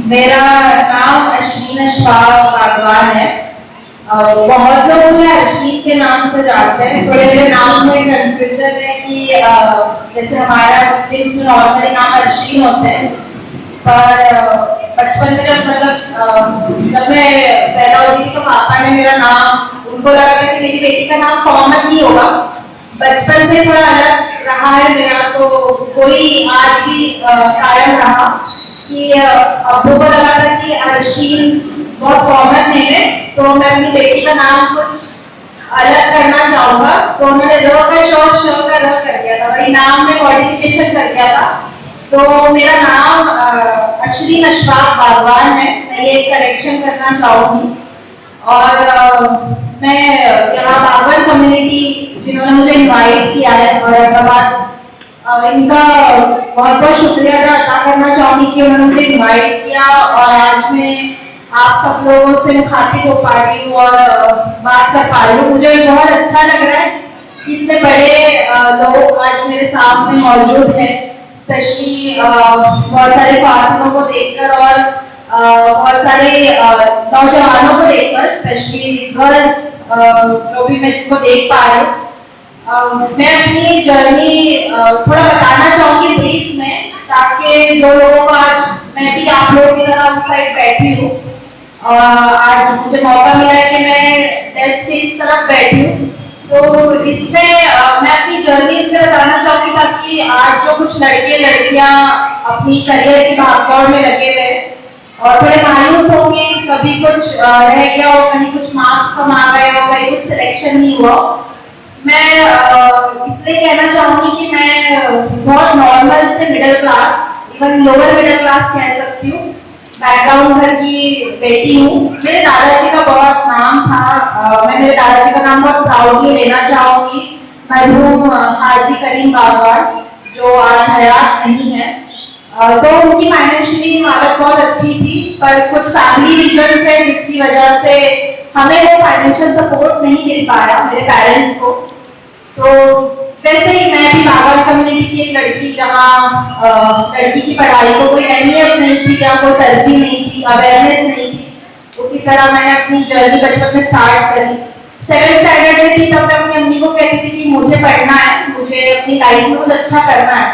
मेरा नाम अश्विन अशफाक बागवान है। बहुत लोग मुझे अश्विन के नाम से जानते हैं। थोड़े मेरे नाम में कंफ्यूजन है कि जैसे हमारा मुस्लिम में नॉर्मली नाम अश्विन होते हैं, पर बचपन में जब मैं पैदा हुई थी तो पापा ने मेरा नाम, उनको लगा था कि मेरी बेटी का नाम कॉमन ही होगा। बचपन से थोड़ा अलग रहा है मेरा, तो कोई आज भी कायम रहा कि अब्बू को लगा था कि अर्शीन बहुत कॉमन नेम है, तो मैं अपनी बेटी का नाम कुछ अलग करना चाहूंगा। तो उन्होंने र का श का र कर दिया था, वही नाम में मॉडिफिकेशन कर दिया था। तो मेरा नाम अश्विन अशफाक बागवान है। मैं ये करेक्शन करना चाहूंगी। और मैं यहाँ बागवान कम्युनिटी जिन्होंने मुझे इनवाइट किया है औरंगाबाद, इनका बहुत बहुत शुक्रिया अदा करना चाहूंगी कि उन्होंने मुझे इनवाइट किया और आज मैं आप सब लोगों से मुखातिब हो पा रही हूँ और बात कर पा रही हूँ। मुझे बहुत अच्छा लग रहा है कि इतने बड़े लोग आज मेरे सामने मौजूद हैं, स्पेशली बहुत सारे खातूनों को देखकर और बहुत सारे नौजवानों को देखकर, स्पेशली गर्ल्स जो भी मैं जिनको देख पा रही हूँ। मैं अपनी जर्नी थोड़ा बताना चाहूंगी ब्रीफ में, ताकि जो लोगों को आज मैं भी आप लोगों की तरह उस साइड बैठी हूँ और आज मुझे मौका मिला है कि मैं डेस्क के इस तरफ बैठी हूँ, तो इसमें मैं अपनी जर्नी इसमें बताना चाहूंगी ताकि आज जो कुछ लड़के लड़कियां अपनी करियर की भागदौड़ में लगे हुए और थोड़े मायूस होंगे, कभी कुछ रह गया हो, कहीं कुछ मार्क्स कम आ गए हो, कहीं कुछ सिलेक्शन नहीं हुआ। मैं इसलिए कहना चाहूंगी कि मैं बहुत नॉर्मल से middle class, even lower middle class कह सकती हूँ, बैकग्राउंड घर की बेटी हूँ। मेरे दादाजी का बहुत नाम था। मैं मेरे दादाजी का नाम बहुत प्राउडली लेना चाहूंगी, मरहूम हाजी करीम बागवान, जो आज हयात नहीं है। तो उनकी फाइनेंशियली हालत बहुत अच्छी थी, पर कुछ फैमिली रीजन है जिसकी वजह से हमें वो फाइनेंशियल सपोर्ट नहीं मिल पाया, मेरे पेरेंट्स को। तो वैसे ही मैं भी बागवान कम्युनिटी की एक लड़की, जहाँ लड़की की पढ़ाई को कोई अहमियत नहीं थी या कोई तरजीह नहीं थी, अवेयरनेस नहीं थी, उसी तरह मैंने अपनी जर्नी बचपन में स्टार्ट करी। 7th स्टैंडर्ड में थी तब मैं अपनी अम्मी को कहती थी कि मुझे पढ़ना है, मुझे अपनी लाइफ में कुछ अच्छा करना है।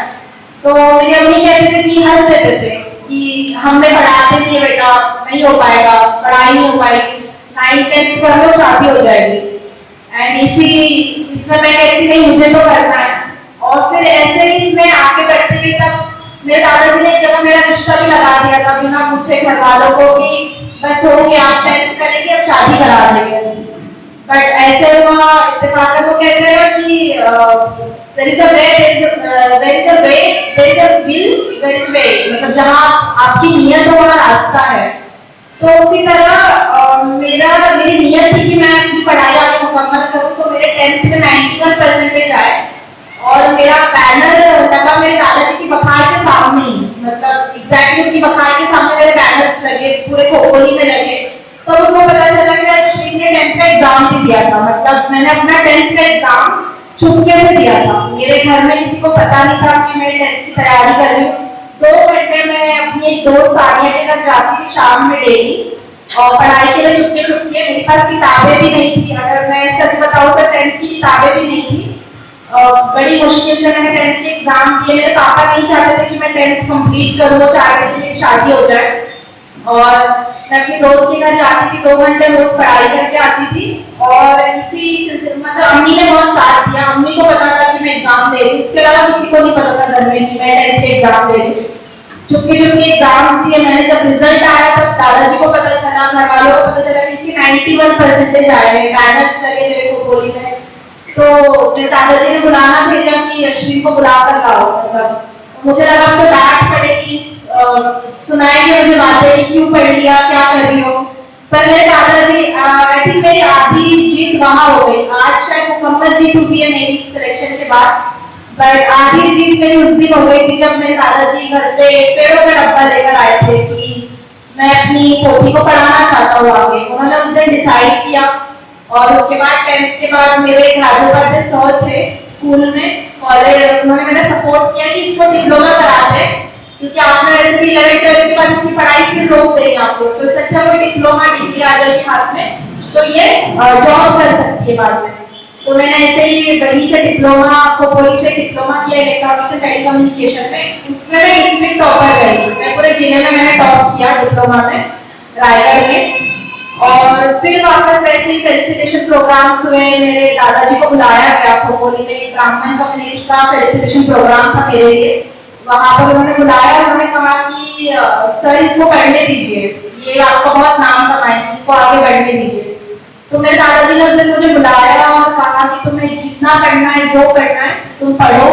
तो मेरी अम्मी कहती थी कि हंस देते थे कि हमने पढ़ाते नहीं बेटा, नहीं हो पाएगा, पढ़ाई नहीं हो पाएगी, 9th 10th कर लो शादी हो जाएगी। एंड इसी जिसमें मैं कहती नहीं मुझे तो करना है। और फिर ऐसे ही इसमें आगे बढ़ते हुए तब मेरे दादाजी ने एक जगह मेरा रिश्ता भी लगा दिया था बिना पूछे घर वालों को कि बस हो गया, आप 10th करेंगे अब शादी करा देंगे। बट ऐसे हुआ इत्तेफाकन, वो कहते हैं कि there is a way, there is a way, there is a will, there is way, मतलब जहाँ आपकी नियत हो वहाँ रास्ता है। तो उसी तरह मेरी नियत थी कि मैं अपनी पढ़ाई आगे मुकम्मल करूँ। तो मेरे 10th में 91% आए और मेरा बैनर लगा मेरे दादाजी की बखार के सामने ही, मतलब एग्जैक्टली उनकी बखार के सामने मेरे बैनर्स लगे, पूरे खोखोली में लगे। तो उनको पता चला कि अश्विन ने 10th का एग्जाम भी दिया था, मतलब मैंने अपना 10th का एग्जाम चुपके से दिया था। मेरे घर में किसी को पता नहीं था कि मैं 10th की तैयारी कर रही हूँ। 2 घंटे मैं अपनी एक दोस्त सानिया के घर जाती थी शाम में डेली, और पढ़ाई के लिए चुपके चुपके। मेरे पास किताबें भी नहीं थी, अगर मैं सच बताऊँ तो 10th की किताबें भी नहीं थी। बड़ी मुश्किल से मैंने 10th के एग्जाम दिए। मेरे पापा नहीं चाहते थे कि मैं 10th कंप्लीट करूँ, वो चाहते थे मेरी शादी हो जाए। और मैं अपनी दोस्त के घर जाती थी, 2 घंटे रोज पढ़ाई करके आती थी। और इसी सिलसिले मतलब अम्मी ने बहुत साथ दिया। अम्मी को पता था कि मैं एग्जाम दे रही हूँ, इसके अलावा किसी को नहीं पता था घर में कि मैं 10th के एग्जाम दे रही हूँ। चुपके चुपके एग्जाम दिए मैंने। जब रिजल्ट आया तब दादाजी को पता चला, घर वालों को पता चला कि इसके 91% आए हैं, बैनर्स लगे मेरे को गोली में। तो मेरे दादाजी ने बुलाना भेजा कि अश्विन को बुला कर लाओ। मतलब मुझे लगा तो डांट पड़ेगी, सुनाएगी मुझे बातें, क्यों पढ़ लिया, क्या कर रही हो। पर मेरे दादाजी, आई थिंक मेरी आधी जीत वहां हो गई। आज शायद मुकम्मल जीत हुई है मेरी सिलेक्शन के बाद, बट आधी जीत मेरी उस दिन हो गई थी जब मेरे दादाजी घर पे पेड़ों का डब्बा लेकर आए थे कि मैं अपनी पोती को पढ़ाना चाहता हूँ आगे। उन्होंने उस दिन डिसाइड किया। और उसके बाद 10th के बाद मेरे एक राजोपाध्याय सर थे स्कूल में, कॉलेज, उन्होंने मेरा सपोर्ट किया कि इसको डिप्लोमा करा दे। क्योंकि आपने वैसे भी 11th-12th के बाद इसकी पढ़ाई फिर रोक देंगे आपको, तो इससे अच्छा कोई डिप्लोमा डिग्री आ जाएगी हाथ में तो ये जॉब कर सकती है बाद में। तो मैंने ऐसे ही वहीं से डिप्लोमा खोपोली से डिप्लोमा किया इलेक्ट्रॉनिक्स एंड टेलीकम्युनिकेशन में, उसमें मैं डिस्ट्रिक्ट टॉपर रही, मैं पूरे जिले में मैंने टॉप किया डिप्लोमा में रायगढ़ में। और फिर वापस वैसे ही फेलिसिटेशन प्रोग्राम्स हुए, मेरे दादाजी को बुलाया गया खोपोली में, ब्राह्मण कम्युनिटी का फेलिसिटेशन प्रोग्राम था मेरे लिए, वहां पर उन्होंने बुलाया, उन्होंने कहा कि सर इसको पढ़ने दीजिए, ये आपका बहुत नाम कमाएंगे, इसको आगे बढ़ने दीजिए। तो मेरे दादाजी ने उस दिन मुझे बुलाया और कहा कि तुम्हें जितना करना है जो करना है तुम पढ़ो,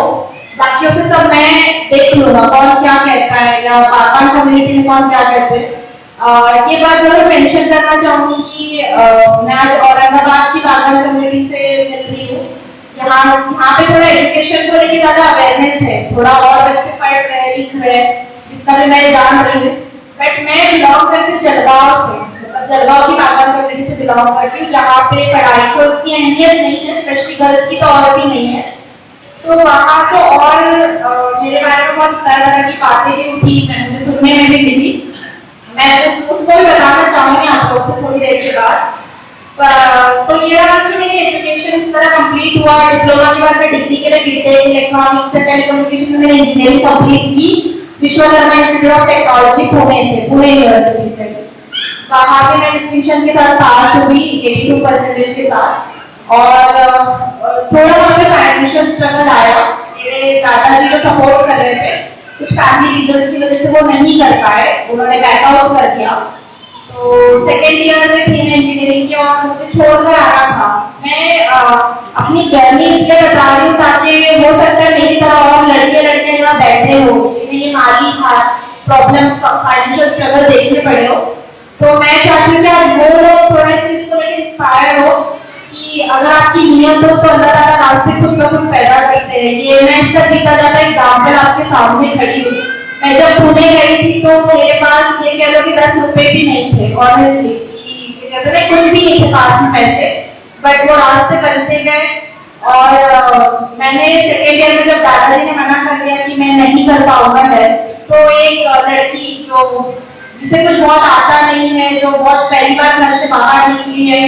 बाकी उसे सब मैं देख लूंगा कौन क्या कहता है या बागवान कम्युनिटी में कौन क्या कहते हैं। ये बात जरूर मेंशन करना चाहूंगी कि मैं आज औरंगाबाद की बागवान कम्युनिटी से मिल रही हूँ। यहाँ पे थोड़ा एजुकेशन को लेकर ज्यादा अवेयरनेस है, थोड़ा और बच्चे पढ़ रहे लिख रहे जितना भी मैं जान रही हूँ। बट मैं बिलोंग करती हूँ जलगांव से, मतलब जलगांव की बागवान कम्युनिटी से बिलोंग करती हूँ, जहाँ पे पढ़ाई को इतनी अहमियत नहीं है, स्पेशली गर्ल्स की तो और भी नहीं है। तो वहाँ तो और मेरे बारे में बहुत तरह की बातें भी उठी, मुझे सुनने में भी मिली, मैं उसको भी बताना चाहूंगी आप लोगों से थोड़ी देर के बाद। तो ये रहा कि मेरी एजुकेशन इस तरह कंप्लीट हुआ, डिप्लोमा के बाद मैं डिग्री के लिए बीटेक इलेक्ट्रॉनिक्स एंड टेलीकम्युनिकेशन में मैंने इंजीनियरिंग कंप्लीट की Vishwakarma institute of technology Pune से, पुणे यूनिवर्सिटी से। वहाँ पे मैं डिस्टिंक्शन के साथ पास हुई 82% के साथ। और थोड़ा वहाँ पे फाइनेंशियल स्ट्रगल आया, मेरे दादाजी को सपोर्ट कर रहे थे, कुछ फैमिली रीजंस की वजह से वो नहीं कर पाए, उन्होंने बैकआउट कर दिया। तो सेकेंड ईयर में थी मैं इंजीनियरिंग के और मुझे छोड़कर आना था। मैं अपनी जर्नी इसलिए बता रही हूँ ताकि हो सकता है मेरी तरह और लड़के यहाँ बैठे हो जिन्हें ये माली प्रॉब्लम्स फाइनेंशियल स्ट्रगल देखने पड़े हो। तो मैं चाहती हूँ कि आज वो लोग थोड़ा इस चीज को लेकर इंस्पायर हो कि अगर आपकी नियत हो तो अल्लाह ताला रास्ते खुद ब खुद पैदा करते हैं। ये मैं इसका जीता जाता एग्जाम्पल आपके सामने खड़ी हूँ। मैं जब पुणे गई थी तो मेरे पास ये कह लो कि 10 रुपए भी नहीं थे, ऑनेस्टली कुछ भी नहीं थे पास में पैसे, बट वो रास्ते बनते गए। और मैंने सेकेंड ईयर में जब दादाजी ने मना कर दिया कि मैं नहीं कर पाऊंगा है, तो एक लड़की जो जिसे कुछ बहुत आता नहीं है, जो बहुत पहली बार घर से बाहर निकली है,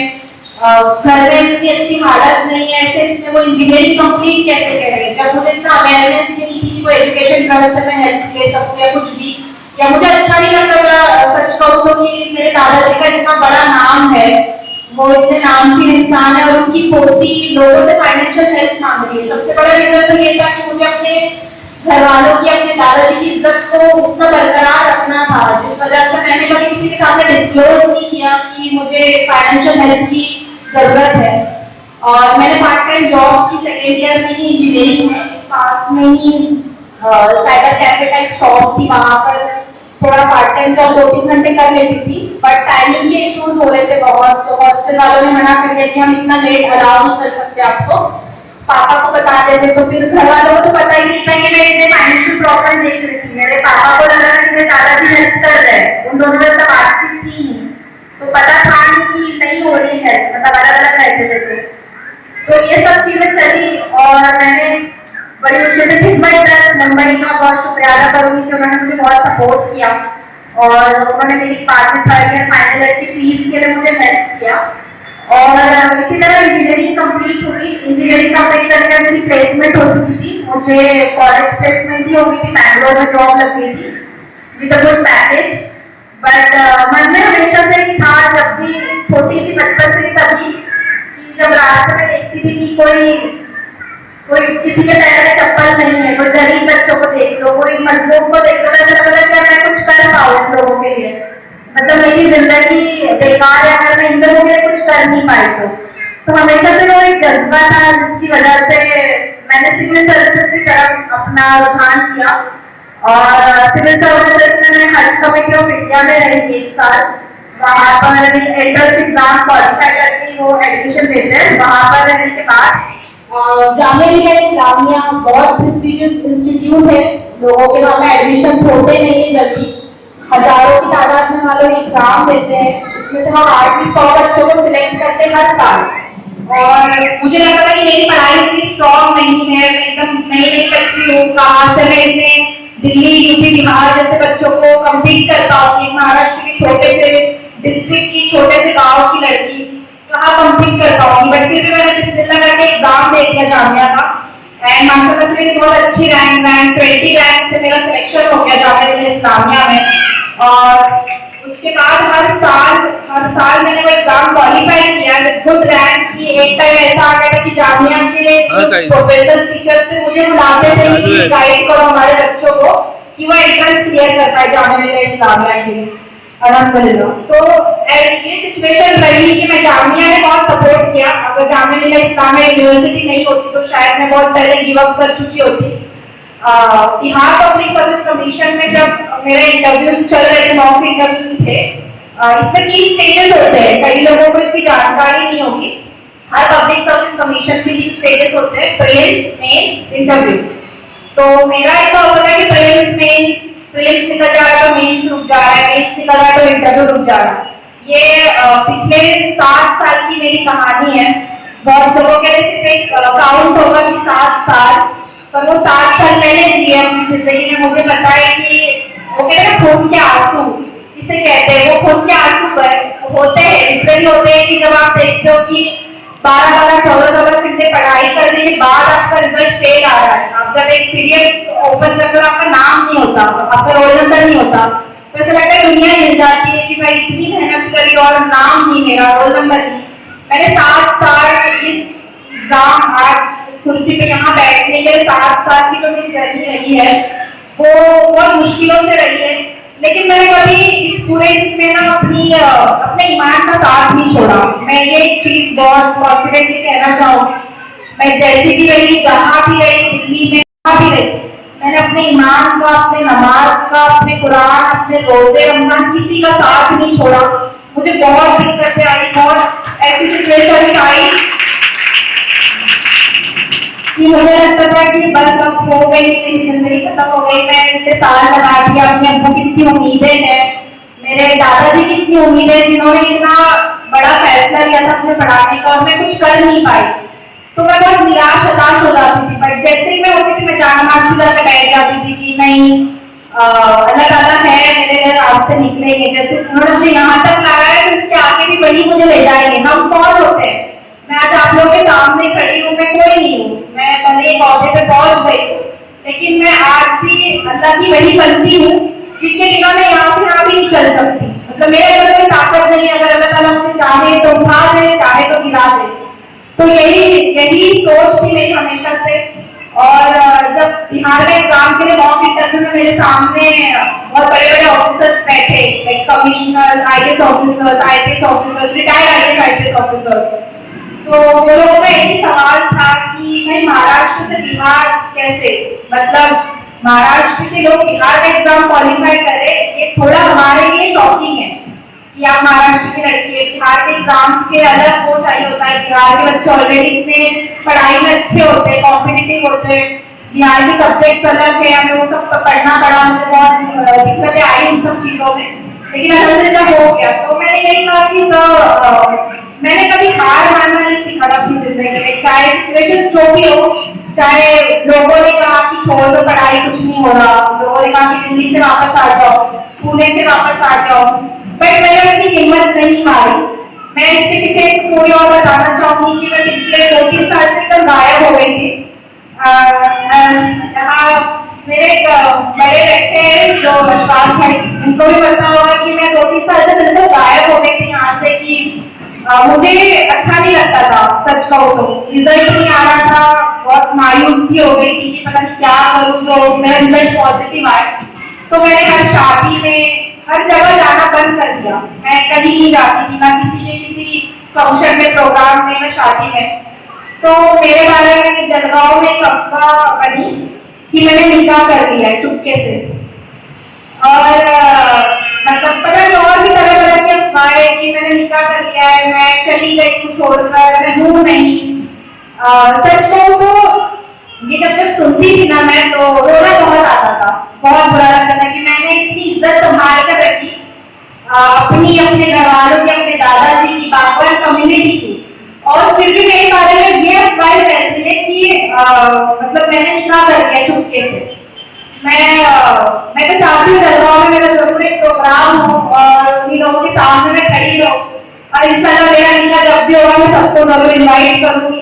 घर में इतनी अच्छी हालत नहीं है, ऐसे इसमें वो इंजीनियरिंग कंप्लीट कैसे कर रही है। जब मुझे इतना अवेयरनेस नहीं थी कि वो एजुकेशन ट्रस्ट से मैं हेल्प ले सकूँ या कुछ भी, या मुझे अच्छा नहीं लगता सच कहूँ तो कि मेरे दादाजी का इतना बड़ा नाम है, वो इतने नामचीन इंसान है और उनकी पोती लोगों से फाइनेंशियल हेल्प मांग रही है। सबसे बड़ा रीजन तो ये था कि मुझे अपने घर वालों की, अपने दादाजी की इज्जत को उतना बरकरार रखना था, जिस वजह से मैंने कभी किसी के सामने डिस्क्लोज नहीं किया कि मुझे फाइनेंशियल हेल्प की जरूरत है। और मैंने पार्ट टाइम जॉब की सेकेंड ईयर में ही इंजीनियरिंग में, पास में ही साइबर कैफे टाइप शॉप थी, वहां पर थोड़ा पार्ट टाइम जॉब 2-3 घंटे कर लेती थी, बट टाइमिंग के इश्यूज हो रहे थे बहुत, तो हॉस्टल वालों ने मना कर दिया कि हम इतना लेट अलाउ नहीं कर सकते आपको। पापा को बता देते तो फिर घर वालों को तो पता ही नहीं था कि मैं इतने फाइनेंशियल प्रॉब्लम देख रही थी। मेरे पापा को लगा कि मेरे दादाजी हेल्प कर रहे हैं, उन दोनों में सब बातचीत थी नहीं, तो पता था नहीं कि नहीं हो रही है, मतलब अलग अलग रहते थे। तो ये सब चीजें चली और मैंने बड़ी मुश्किल से खिदमत ट्रस्ट मुंबई का बहुत शुक्रिया अदा करूंगी कि उन्होंने मुझे बहुत सपोर्ट किया और उन्होंने मेरी पार्ट में 3rd ईयर फाइनल ईयर की फीस के लिए मुझे हेल्प किया। और इसी तरह इंजीनियरिंग कंप्लीट हुई। इंजीनियरिंग कंप्लीट करके मेरी प्लेसमेंट हो चुकी थी, मुझे कॉलेज प्लेसमेंट भी हो गई थी, बैंगलोर में जॉब लग गई थी with a good package. But मन में हमेशा से ही था, जब भी छोटी सी बचपन से तभी कि जब रास्ते में देखती थी कि कोई किसी के पैर में चप्पल नहीं है, कोई गरीब बच्चों को देख लो, कोई मजलूम को देख लो, ऐसा लगता है कि मैं कुछ कर पाऊँ उस लोगों के लिए, मतलब मेरी जिंदगी बेकार है अगर मैं इन लोगों के लिए कुछ कर नहीं पाई। तो हमेशा से वो एक जज्बा था जिसकी वजह से मैंने सिविल सर्विसेज की तरफ अपना रुझान किया। और सिविल सर्विसेज में मैं हज कमेटी ऑफ इंडिया में रही 1 साल, वहाँ पर एंट्रेंस एग्जाम क्वालिफाई करके वो एडमिशन देते हैं। वहाँ पर रहने के बाद जामिया इस्लामिया बहुत प्रेस्टिजियस इंस्टीट्यूट है, लोगों के वहाँ पे एडमिशन होते नहीं है जल्दी, हजारों की तादाद में वहाँ लोग एग्जाम देते हैं, उसमें से हम 800 बच्चों को सिलेक्ट करते हैं हर साल। और मुझे लगता था कि मेरी पढ़ाई इतनी स्ट्रॉन्ग नहीं है, मैं एकदम नई बच्ची हूँ, कहाँ से मैं इतने दिल्ली, यूपी, बिहार जैसे बच्चों को कम्पीट कर पाऊंगी। महाराष्ट्र के छोटे से डिस्ट्रिक्ट की, छोटे से गांव की लड़की कहाँ कम्पीट कर पाऊंगी, बट फिर भी मैंने बिस्मिल्लाह करके एग्जाम दे दिया जामिया का। एंड माशाल्लाह से मेरी बहुत अच्छी रैंक 20 रैंक से मेरा सिलेक्शन हो गया जामिया इस्लामिया में। और उसके बाद हर साल मैंने वो एग्जाम क्वालिफाई किया, गुड रैंक की। एक टाइम ऐसा आ गया था कि जामिया के प्रोफेसर टीचर से मुझे बुलाते थे कि गाइड करो हमारे बच्चों को कि वो एंट्रेंस क्लियर कर पाए जामिया इस्लामिया के लिए। अल्हम्दुलिल्लाह। तो ये सिचुएशन रही कि मैं जामिया ने बहुत सपोर्ट किया। अगर जामिया इस्लामिया यूनिवर्सिटी नहीं होती तो शायद मैं बहुत पहले गिव अप कर चुकी होती। बिहार पब्लिक सर्विस कमीशन में जब मेरे इंटरव्यूज चल रहे थे, मॉक इंटरव्यूज थे, इसमें 3 स्टेजेस होते हैं, कई लोगों को इसकी जानकारी नहीं होगी। हर पब्लिक सर्विस कमीशन के 3 स्टेजेस होते हैं, प्रीलिम्स, मेंस, इंटरव्यू। तो मेरा ऐसा होता है कि प्रीलिम्स निकल जा रहा है तो मेंस रुक जा रहा है, मेंस निकल रहा है तो इंटरव्यू रुक जा रहा है। ये पिछले 7 साल की मेरी कहानी है। बहुत जगहों के लिए सिर्फ एक काउंट होगा कि 7 साल, पर वो 7 साल मैंने जिए अपनी जिंदगी में। मुझे पता है कि वो कहते हैं खून के आंसू, इसे कहते हैं, वो खून के आंसू होते हैं, लिटरली होते हैं कि जब आप देखते हो कि 12-12, 14-14 घंटे पढ़ाई करने के बाद आपका रिजल्ट फेल आ रहा है। आप जब एक पीडीएफ ओपन करते हो आपका नाम नहीं होता, आपका रोल नंबर नहीं होता, तो ऐसा लगता है दुनिया हिल जाती है कि भाई इतनी मेहनत करी और नाम नहीं, मेरा रोल नंबर नहीं। मैंने 7 साल इस एग्जाम आज कुर्सी पे यहाँ बैठने के 7 साल की जो मेरी जर्नी रही है वो बहुत मुश्किलों से रही है। लेकिन मैंने कभी इस पूरे इसमें ना अपने ईमान का साथ नहीं छोड़ा। मैं ये चीज बहुत कॉन्फिडेंटली कहना चाहूँगी, मैं जैसी भी रही, जहाँ भी रही, दिल्ली में जहाँ भी रही, मैंने अपने ईमान का, अपने नमाज का, अपने कुरान, अपने रोजे रमजान किसी का साथ नहीं छोड़ा। मुझे बहुत दिक्कतें आई, बहुत ऐसी सिचुएशन आई कि मुझे लगता था कि बस अब हो गई, मेरी जिंदगी खत्म हो गई। मैं इतने साल लगा दिया, अपने अब्बू की इतनी उम्मीदें हैं, मेरे दादाजी की इतनी उम्मीदें, जिन्होंने इतना बड़ा फैसला लिया था मुझे पढ़ाने का, और मैं कुछ कर नहीं पाई। तो मैं बहुत निराश हताश हो जाती थी। बट जैसे ही मैं होती थी मैं जानमाज की तरह बैठ जाती थी कि नहीं, अल्लाह ताला है, मेरे लिए रास्ते निकलेंगे। जैसे उन्होंने मुझे यहाँ तक लाया है तो इसके आगे भी वही मुझे ले जाएंगे। हम कौन होते हैं? मैं आज आप लोगों के सामने खड़ी हूँ, मैं कोई नहीं हूँ, मैं भले एक औहदे पे पहुंच गई हूँ, लेकिन मैं आज भी अल्लाह की वही बनती हूँ जिनके बिना मैं यहाँ से यहाँ भी नहीं चल सकती। मतलब मेरे अंदर कोई ताकत नहीं है, अगर अल्लाह ताला मुझे चाहे तो उठा दे, चाहे तो गिरा दे। तो यही सोच थी मेरी हमेशा से। और जब बिहार में एग्जाम के लिए मॉक इंटरव्यू में मेरे सामने बहुत बड़े बड़े ऑफिसर्स बैठे, like commissioner, IAS officers, IPS officers, retired IAS IPS officers, तो वो लोगों का यही सवाल था कि भाई महाराष्ट्र से बिहार कैसे, मतलब महाराष्ट्र के लोग बिहार का एग्जाम क्वालिफाई करें, ये थोड़ा हमारे लिए शॉकिंग है कि आप महाराष्ट्र की लड़की है। बिहार के एग्जाम्स के अलग वो चाहिए होता है, बिहार के बच्चे ऑलरेडी इतने पढ़ाई में अच्छे होते हैं, कॉम्पिटिटिव होते हैं, बिहार के सब्जेक्ट्स अलग है, हमें वो सब पढ़ना पड़ा, मुझे बहुत दिक्कतें आई इन सब चीजों में, लेकिन अल्हम्दुलिल्लाह हो गया। तो मैंने यही कहा कि सर मैंने कभी हार मानना नहीं सीखा अपनी जिंदगी में, चाहे सिचुएशन जो भी हो, चाहे लोगों ने कहा कि छोड़ दो पढ़ाई कुछ नहीं हो रहा, लोगों ने कहा कि दिल्ली से वापस आ जाओ, पुणे से वापस आ जाओ, बट मैंने अपनी हिम्मत नहीं हारी। मैं इसके पीछे एक स्टोरी और बताना चाहूंगी कि मैं पिछले 2-3 साल से एकदम गायब हो गई थी। यहाँ मेरे एक बड़े बैठे हैं जो बशवास है, उनको भी पता होगा कि मैं 2-3 साल से बिल्कुल गायब हो गई थी यहाँ से, कि मुझे अच्छा नहीं लगता था, सच कहूँ तो रिजल्ट नहीं आ रहा था, बहुत मायूसी हो गई थी कि पता नहीं क्या करूँ जो मेरा रिजल्ट पॉजिटिव आए। तो मैंने हर शादी में, हर जगह जाना बंद कर दिया, मैं कहीं नहीं जाती थी, ना किसी फंक्शन में, प्रोग्राम में, ना शादी में। तो मेरे बारे में जलगांव में एक अफवाह बनी कि मैंने निकाह कर लिया है चुपके से, और मतलब पता नहीं और भी तरह तरह की अफवाहें कि मैंने निकाह कर लिया है, मैं चली गई हूँ छोड़कर, मैं हूँ नहीं। सच कहूँ तो ये जब सुनती थी ना मैं, तो रोना बहुत आता था, बहुत बुरा लगता था कि मैंने इतनी इज्जत संभाल कर रखी अपनी, अपने घर वालों की, अपने दादाजी की, बागवान कम्युनिटी की, और फिर भी मेरे बारे में ये अफवाह फैलती है कि मतलब मैंने निकाह कर लिया चुपके से। मैं तो चाहती हूँ जलगांव में मेरा जरूर एक प्रोग्राम हो और उन्हीं लोगों के सामने मैं खड़ी रहूं और इंशाल्लाह मेरा इनका जब भी होगा मैं सबको जरूर इनवाइट करूंगी।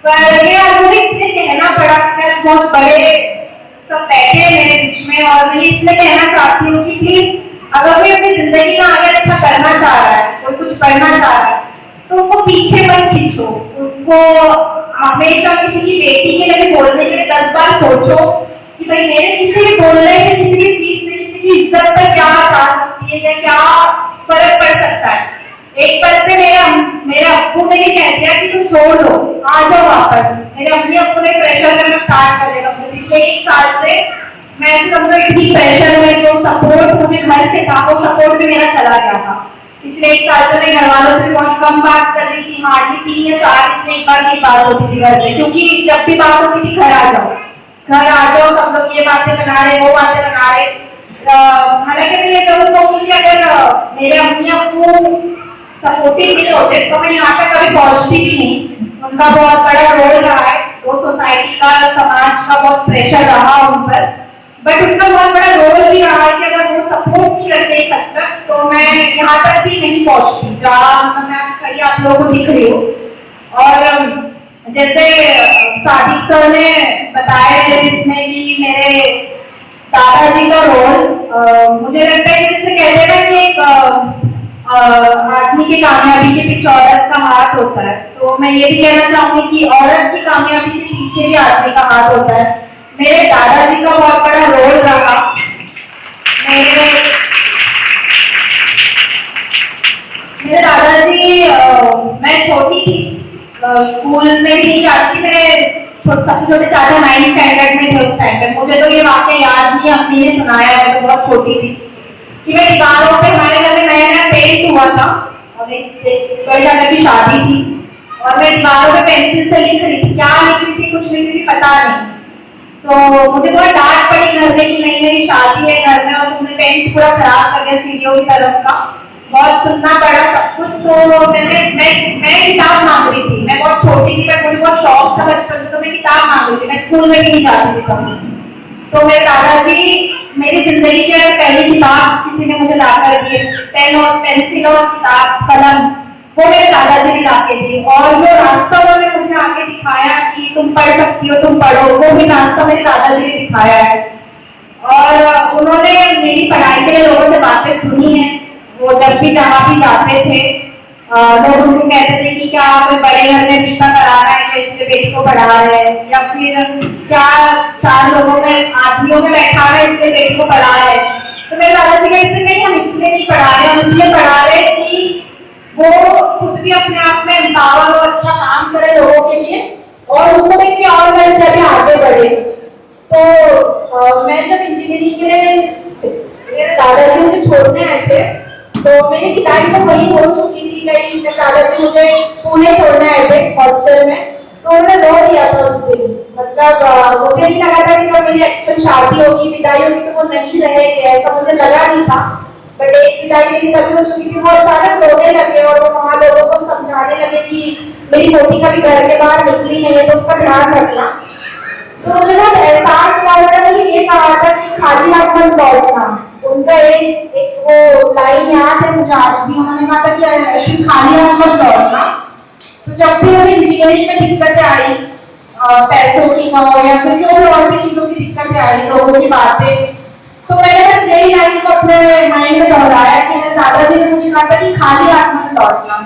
पर ये आज मुझे इसलिए कहना पड़ा कि बहुत बड़े सब बैठे हैं मेरे बीच में और मैं इसलिए कहना चाहती हूँ कि प्लीज अगर कोई अपनी जिंदगी में आगे अच्छा करना चाह रहा है, कोई कुछ करना चाह रहा है, तो उसको पीछे मत खींचो। उसको हमेशा किसी की बेटी के लिए बोलने के लिए 10 बार सोचो कि भाई मेरे किसी भी बोलने से, किसी भी चीज से, किसी की इज्जत पर क्या आ सकती है या क्या फर्क पड़ सकता है। एक पल पे मेरे अब्बू ने ये कह दिया कि तुम छोड़ दो, आ जाओ वापस। मेरे अम्मी अब्बू ने प्रेशर करना स्टार्ट कर दिया। पिछले 1 साल से मैं समझो इतनी प्रेशर में जो सपोर्ट मुझे घर से था वो सपोर्ट भी मेरा चला गया था। पिछले 1 साल से मैं घर वालों से बहुत कम बात कर रही थी, हार्डली 3 या 4 दिन से एक बार मेरी बात होती थी घर में, क्योंकि जब भी बात होती थी घर आ जाओ, सब लोग ये बातें बना रहे, वो बातें बना रहे। हालांकि मैं ये जरूर कहूँगी कि अगर मेरे अम्मी अब्बू सपोर्टिव नहीं होते तो मैं यहाँ तक कभी पहुँचती भी नहीं। उनका बहुत बड़ा रोल रहा है, वो सोसाइटी का, समाज का बहुत प्रेशर रहा उन पर, बट उनका बहुत बड़ा रोल भी रहा है कि अगर वो सपोर्ट नहीं करते तब तक तो मैं यहाँ तक भी नहीं पहुँचती जहाँ मतलब मैं आज खड़ी आप लोगों को दिख रही हूँ। और जैसे सादिक सर ने बताया है इसमें कि मेरे दादाजी का रोल, मुझे लगता है जैसे कहते हैं ना कि एक आदमी की कामयाबी के पीछे औरत का हाथ होता है, तो मैं ये भी कहना चाहूंगी कि औरत की कामयाबी के पीछे भी आदमी का हाथ होता है। मेरे दादाजी का बहुत बड़ा रोल रहा। मेरे दादाजी, मैं छोटी थी, स्कूल में भी नहीं जाती, मैं सबसे छोटे चाचा 9th स्टैंडर्ड में थे उस टाइम पे। मुझे तो ये वाक्य याद नहीं, अम्मी ने सुनाया है, तो बहुत छोटी थी कि मैं दीवारों पे, हमारे घर में नया नया पेंट हुआ था और एक बड़े दादा की शादी थी और मैं दीवारों पे पेंसिल से लिख रही थी, क्या लिख रही थी, कुछ लिख रही थी, पता नहीं। तो मुझे बहुत डांट पड़ी घर में कि नहीं मेरी शादी है घर में और तुमने पेंट पूरा खराब कर दिया सीढ़ियों की तरफ का। बहुत सुनना पड़ा सब कुछ। तो मैं किताब मांग रही थी, मैं बहुत छोटी थी, पर मुझे बहुत शौक था बचपन से, तो मैं किताब मांग रही थी, मैं स्कूल में भी नहीं जाती थी कभी। तो मेरे दादाजी मेरी जिंदगी की पहली किताब किसी ने मुझे लाकर दी, पेन और पेंसिल और किताब कलम, वो मेरे दादाजी ने लाके दी। और जो रास्ता उन्होंने मुझे आगे दिखाया कि तुम पढ़ सकती हो, तुम पढ़ो, वो भी रास्ता मेरे दादाजी ने दिखाया है। और उन्होंने मेरी पढ़ाई के लिए लोगों से बातें सुनी है। वो जब भी जहाँ भी जाते थे लोग उनको कहते थे कि क्या आप बड़े घर में रिश्ता करा रहे हैं, इसके बेटी को पढ़ा रहे हैं, या फिर क्या 4 लोगों में आदमियों में बैठा रहे इसके बेटी को पढ़ा रहे हैं। तो मेरे दादाजी कहते नहीं, हम इसलिए नहीं पढ़ा रहे, हम इसलिए पढ़ा रहे कि वो खुद भी अपने आप में एम्पावर और अच्छा काम करे लोगों के लिए और उसको देख के और भी आगे बढ़े। तो मैं जब इंजीनियरिंग के लिए मेरे दादाजी मुझे छोड़ने आए थे, तो मेरी पिताजी तो वही हो चुकी थी, कई दादाजी मुझे पुणे छोड़ने आए थे हॉस्टल में, तो उन्होंने रो दिया था उस दिन। मतलब मुझे नहीं लगा था कि जब मेरी एक्चुअल शादी होगी, विदाई होगी, तो वो नहीं रहेंगे, ऐसा मुझे लगा नहीं था। बट एक विदाई मेरी तभी हो चुकी थी, वो अचानक रोने लगे और वो वहाँ लोगों को समझाने लगे कि मेरी पोती का भी घर के बाहर निकली नहीं है, तो उसका ध्यान रखना। तो मुझे बहुत एहसास हुआ था कि ये कहा था कि खाली हाथ मत लौटना। उनका एक वो लाइन याद है मुझे आज भी, उन्होंने कहा था कि खाली हाथ मत लौटना। तो जब भी मुझे इंजीनियरिंग में दिक्कतें आई, पैसों की हो या फिर जो भी और भी चीजों की दिक्कतें आई, लोगों की बातें, तो मैंने बस यही लाइन को अपने माइंड में दोहराया कि मेरे दादाजी ने मुझे कहा था कि खाली हाथ मत लौटना।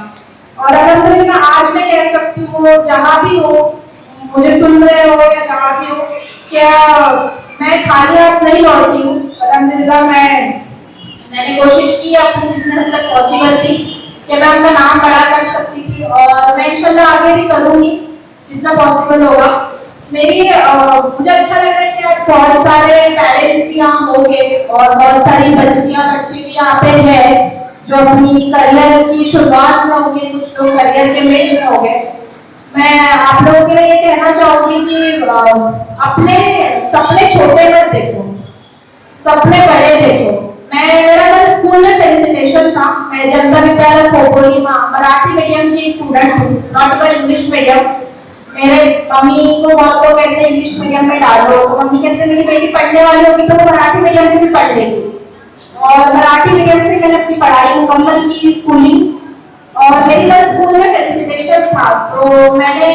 और अल्हम्दुलिल्लाह आज मैं कह सकती हूँ जहाँ भी हो, मुझे सुन रहे हो या जहाँ भी हो, क्या मैं खाली हाथ नहीं लौटती हूँ। अल्हम्दुलिल्लाह मैंने कोशिश की अपनी जितने हद तक पॉसिबल थी कि मैं उनका नाम बड़ा कर सकती थी और मैं इंशाल्लाह आगे भी करूँगी जितना पॉसिबल होगा। मेरी मुझे अच्छा लग रहा है कि आज बहुत सारे पेरेंट्स भी यहाँ होंगे और बहुत सारी बच्चियाँ बच्चे भी यहाँ पे हैं जो अपनी करियर की शुरुआत में होंगे, कुछ लोग करियर के मिड में होंगे। मैं आप लोगों के लिए ये कहना चाहूंगी कि अपने सपने छोटे मत देखो, सपने बड़े देखो। मेरा तो स्कूल में फेलिसिटेशन था, मैं जनता विद्यालय खोपोली मराठी मीडियम की स्टूडेंट हूँ, नॉट अ इंग्लिश मीडियम। मेरे मम्मी को बहुत लोग कहते हैं इंग्लिश मीडियम में डालो, तो मम्मी कहते हैं मेरी बेटी पढ़ने वाली होगी तो वो मराठी मीडियम से भी पढ़ लेगी। और मराठी मीडियम से मैंने अपनी पढ़ाई मुकम्मल की, स्कूलिंग। और मेरी जब स्कूल में फेलिसिटेशन था तो मैंने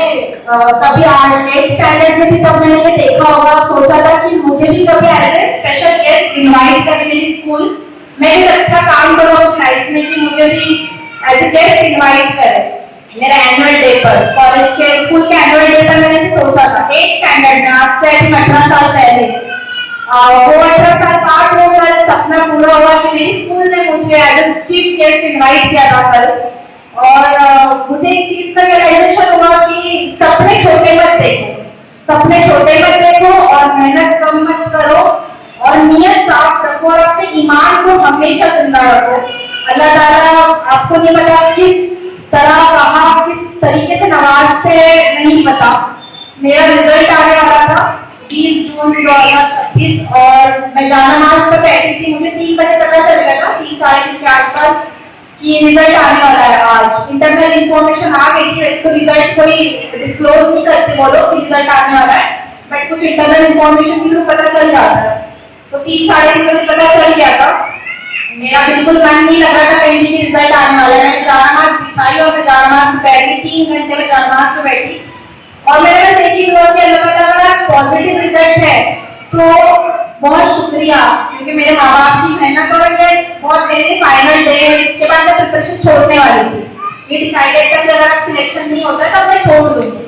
कभी 8th स्टैंडर्ड में थी, तब मैंने ये देखा होगा, सोचा था कि मुझे भी कभी ऐसे स्पेशल गेस्ट इनवाइट करें मेरी स्कूल, मैं भी अच्छा काम करूँ अपनी लाइफ में कि मुझे भी एज ए गेस्ट इनवाइट करें मेरा एनुअल डे पर। कॉलेज के स्कूल के एनुअल डे पर मैंने सोचा था 8th स्टैंडर्ड में, आज से 18 साल पहले। वो 18 साल बाद वो मेरा सपना पूरा हुआ कि मेरी स्कूल ने मुझे as a chief guest invite किया था कल। और मुझे एक चीज का रियलाइजेशन हुआ कि सपने छोटे मत देखो, सपने छोटे मत देखो और मेहनत कम मत करो और नियत साफ रखो और अपने ईमान को हमेशा जिंदा रखो। अल्लाह ताला आपको नहीं पता किस तरह कहाँ किस तरीके से नवाजते नहीं पता। मेरा रिजल्ट आने वाला था 20 जून 2026 और मैं जाना नमाज पर बैठी थी। मुझे 3 बजे पता चल गया था, 3 साढ़े 3 के आसपास, कि रिजल्ट आने वाला है आज। इंटरनल इंफॉर्मेशन आ गई थी, इसको रिजल्ट कोई डिस्क्लोज नहीं करते वो लोग कि रिजल्ट आने वाला है, बट कुछ इंटरनल इंफॉर्मेशन के थ्रू पता चल जाता है। तो 3 साढ़े 3 बजे पता चल गया था। मेरा बिल्कुल मन नहीं लग रहा था कहीं भी रिजल्ट आने वाला है। मैंने जानामाज बिछाई और मैं जानामाज में बैठी, 3 घंटे में जानामाज में बैठी और मैंने बस एक ही दुआ की, अल्लाह ताला आज पॉजिटिव रिजल्ट है तो बहुत शुक्रिया, क्योंकि मेरे माँ बाप की मेहनत और ये बहुत मेरे फाइनल डे है। इसके बाद मैं प्रिपरेशन छोड़ने वाली थी, ये डिसाइडेड था कि अगर सिलेक्शन नहीं होता है तो मैं छोड़ दूंगी,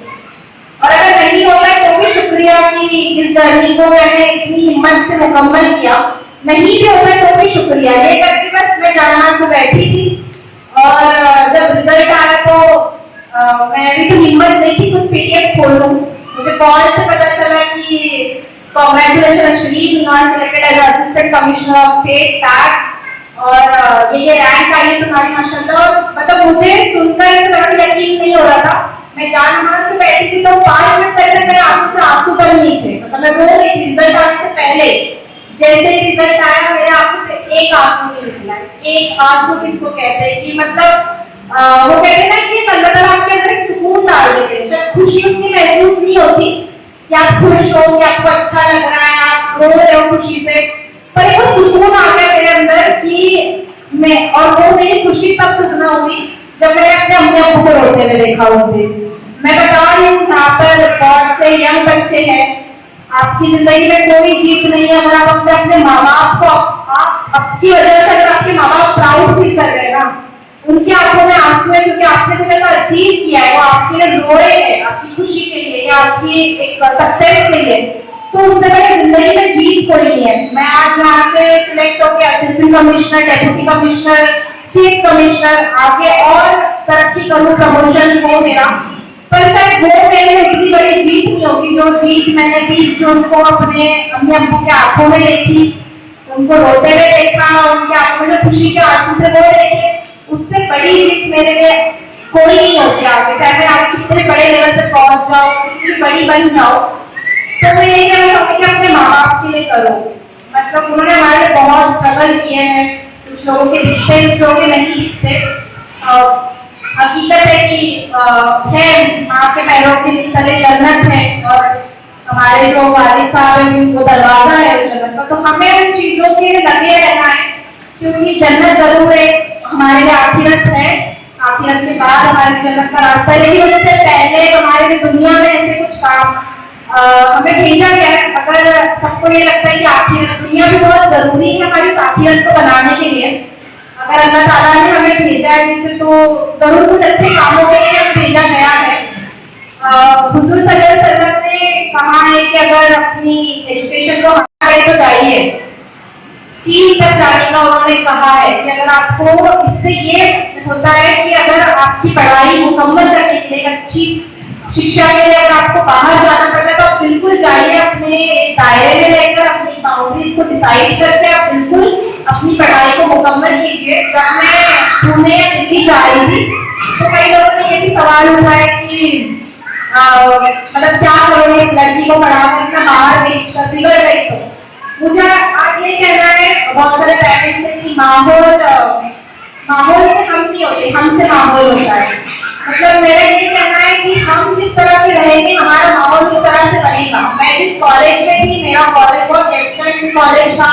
और अगर नहीं होता है तो भी शुक्रिया कि इस जर्नी को मैंने इतनी हिम्मत से मुकम्मल किया। नहीं भी होता है तो भी शुक्रिया। ये करके बस मैं जानामाज में बैठी थी और जब रिजल्ट आया तो मैंने तो हिम्मत नहीं थी कुछ पीडीएफ खोल लूं। मुझे कॉल से पता चला कि congratulation Ashwin, you are selected as assistant commissioner of state tax और ये रैंक आई है तुम्हारी माशाल्लाह। मतलब मुझे सुनकर इस तरह यकीन नहीं हो रहा था। मैं जानामाज में बैठी थी तो 5 मिनट तक मेरे आंखों से आंसू बन नहीं थे। मतलब मैं रो रही थी रिजल्ट आने से पहले। जैसे ही रिजल्ट आया मेरे आंखों से एक आंसू नहीं निकला। एक आंसू किसको कहते हैं कि मतलब वो कहते हैं ना कि अल्लाह ताला आपके अंदर एक सुकून डाल देते हैं। जब खुशी उतनी महसूस नहीं होती कि आप खुश हो, कि आपको अच्छा लग रहा है, आप रो रहे हो खुशी से, पर एक सुकून आ गया मेरे अंदर कि मैं, और वो मेरी खुशी तब दुगना हुई जब मैंने अपने अम्मी अब्बू को रोते हुए देखा उस दिन। मैं बता रही हूँ यहाँ पर बहुत से यंग बच्चे हैं, आपकी जिंदगी में कोई जीत नहीं है अगर आप अपने माँ बाप को, आप आपकी वजह से अगर आपके माँ बाप प्राउड फील कर रहे हैं ना, उनकी आंखों में आंसू है क्योंकि आपने कुछ ऐसा अचीव किया है, वो आपके लिए रो रहे हैं आपकी खुशी के लिए या आपकी एक सक्सेस के लिए। तो उससे बड़ी जिंदगी में जीत कोई नहीं है। मैं आज यहाँ से सिलेक्ट होकर assistant commissioner, deputy commissioner, chief commissioner, आगे और तरक्की करूँ, प्रमोशन हो मेरा, पर शायद वो मेरे लिए इतनी बड़ी जीत नहीं होगी जो जीत मैंने 20 जून को अपने अम्मी अब्बू के आंखों में देखी, उनको रोते हुए देखा, उनके आंखों में जो खुशी के आंसू थे वो देखे। उससे बड़ी जीत मेरे लिए कोई नहीं होती आगे, चाहे मैं आप कितने बड़े लेवल पे पहुंच जाओ, कितनी बड़ी बन जाओ। तो मैं यही कहना चाहूंगी कि अपने माँ बाप के लिए करो। मतलब उन्होंने हमारे लिए बहुत स्ट्रगल किए हैं, कुछ लोगों के दिखते, कुछ लोगों के नहीं दिखते। हकीकत है कि है माँ के पैरों के तले जन्नत है और हमारे जो वालिद साहब हैं वो दरवाजा है जन्नत का। तो हमें उन चीजों के लगे रहना है क्योंकि जन्नत जरूर है, हमारे लिए आखिरत है, आखिरत के बाद हमारी जन्नत का रास्ता है। लेकिन उससे पहले हमारे लिए दुनिया में ऐसे कुछ काम हमें भेजा गया है। अगर सबको ये लगता है कि आखिरत, दुनिया भी बहुत जरूरी है हमारी आखिरत को बनाने के लिए, अगर अल्लाह ताला ने हमें भेजा है नीचे तो जरूर कुछ अच्छे कामों के लिए हमें भेजा गया है। हुजूर सल्लल्लाहु अलैहि वसल्लम ने कहा है कि अगर अपनी एजुकेशन को हटाए तो जाइए, चीन तक जाने का उन्होंने कहा है कि अगर आपको, इससे ये होता है कि अगर आपकी पढ़ाई मुकम्मल करने के लिए, अच्छी शिक्षा के लिए अगर आपको बाहर जाना पड़ता है तो आप बिल्कुल जाइए, अपने दायरे में रहकर अपनी बाउंड्रीज को डिसाइड करके आप बिल्कुल अपनी पढ़ाई को मुकम्मल कीजिए। जब मैं पुणे या दिल्ली जा रही थी तो कई लोगों ने ये भी सवाल उठाया कि मतलब क्या करोगे एक लड़की को पढ़ाकर इतना बाहर भेज कर, बिगड़ गई तो। मुझे आज ये कहना है बहुत सारे पेरेंट्स से कि माहौल से हम नहीं होते, हमसे माहौल होता है। मतलब मेरा ये कहना है कि हम जिस तरह से रहेंगे हमारा माहौल उस तरह से बनेगा। मैं जिस कॉलेज में थी, मेरा कॉलेज बहुत वेस्टर्न कॉलेज था,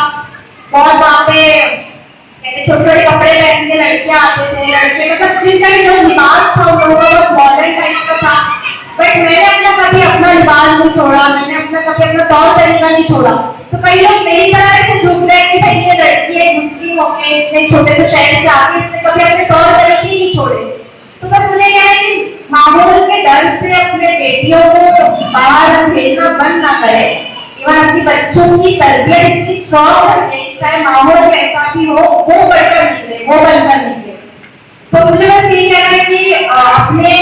बहुत वहाँ पे छोटे छोटे कपड़े पहन के लड़कियां आते थे, लड़के मतलब जिनका जो लिबास था वो बहुत मॉडर्न टाइप का था। बट मैंने अपना कभी अपना लिबास नहीं छोड़ा, मैंने अपना कभी अपना तौर तरीका नहीं छोड़ा। तो कई लोग मेरी तरह ऐसे झुक रहे कि भाई ये लड़की है मुस्लिम होके इतने छोटे से शहर से आके इसने कभी अपने तौर तरीके नहीं छोड़े। तो बस मुझे क्या है कि माहौल के डर से अपने बेटियों को बाहर भेजना बंद ना करे, इवन अपनी बच्चों की तरबियत इतनी स्ट्रॉन्ग रखे, चाहे माहौल कैसा भी हो वो बढ़कर निकले, वो बनकर निकले। तो मुझे बस ये कहना है कि अपने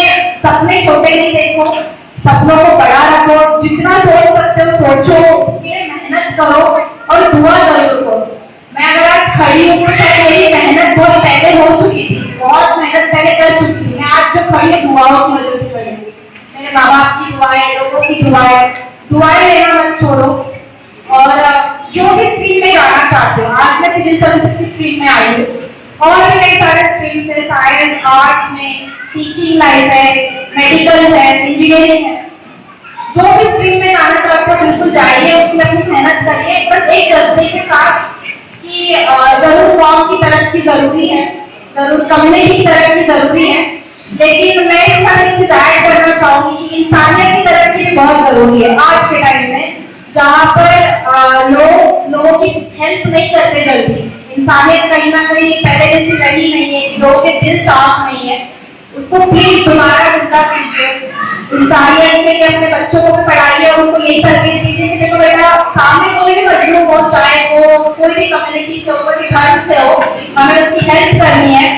सपने छोटे नहीं देखो, सपनों को बड़ा रखो, जितना सोच सकते हो सोचो, उसके लिए मेहनत करो और दुआ जरूर करो। मैं अगर आज खड़ी हूँ तो शायद मेरी मेहनत बहुत पहले हो चुकी थी, बहुत मेहनत पहले कर चुकी थी। मैं आज जो खड़ी हूँ दुआओं की वजह से खड़ी हूँ, मेरे माँ बाप की दुआएं, लोगों की दुआएं, दुआएं लेना मत छोड़ो। और जो भी स्ट्रीम में जाना चाहते हो, आज मैं सिविल सर्विसेज की स्ट्रीम में आई हूँ, और भी कई सारे स्ट्रीम्स है, साइंस आर्ट्स में, टीचिंग लाइन है, मेडिकल है, इंजीनियरिंग है। जो भी स्ट्रीम में जाना चाहते हो बिल्कुल जाइए, उसकी अपनी मेहनत करिए, बस एक जज्बे के साथ कि जरूर कौम की तरक्की जरूरी है, जरूर कम्युनिटी की तरक्की जरूरी है, लेकिन मैं इस बार एक चीज ऐड करना चाहूंगी कि इंसानियत की तरक्की भी बहुत जरूरी है आज के टाइम में, जहाँ पर लोगों की हेल्प नहीं करते जल्दी। इंसानियत कहीं ना कहीं पहले जैसी रही नहीं है, लोगों के दिल साफ नहीं है, उसको प्लीज दोबारा जिंदा कीजिए। इंसानियत के लिए अपने बच्चों को भी पढ़ाइए और उनको यही सर्विस दीजिए कि देखो बेटा, सामने कोई भी मजलूम हो, चाहे वो कोई भी कम्युनिटी से हो, कोई भी धर्म से हो, हमें उसकी हेल्प करनी है।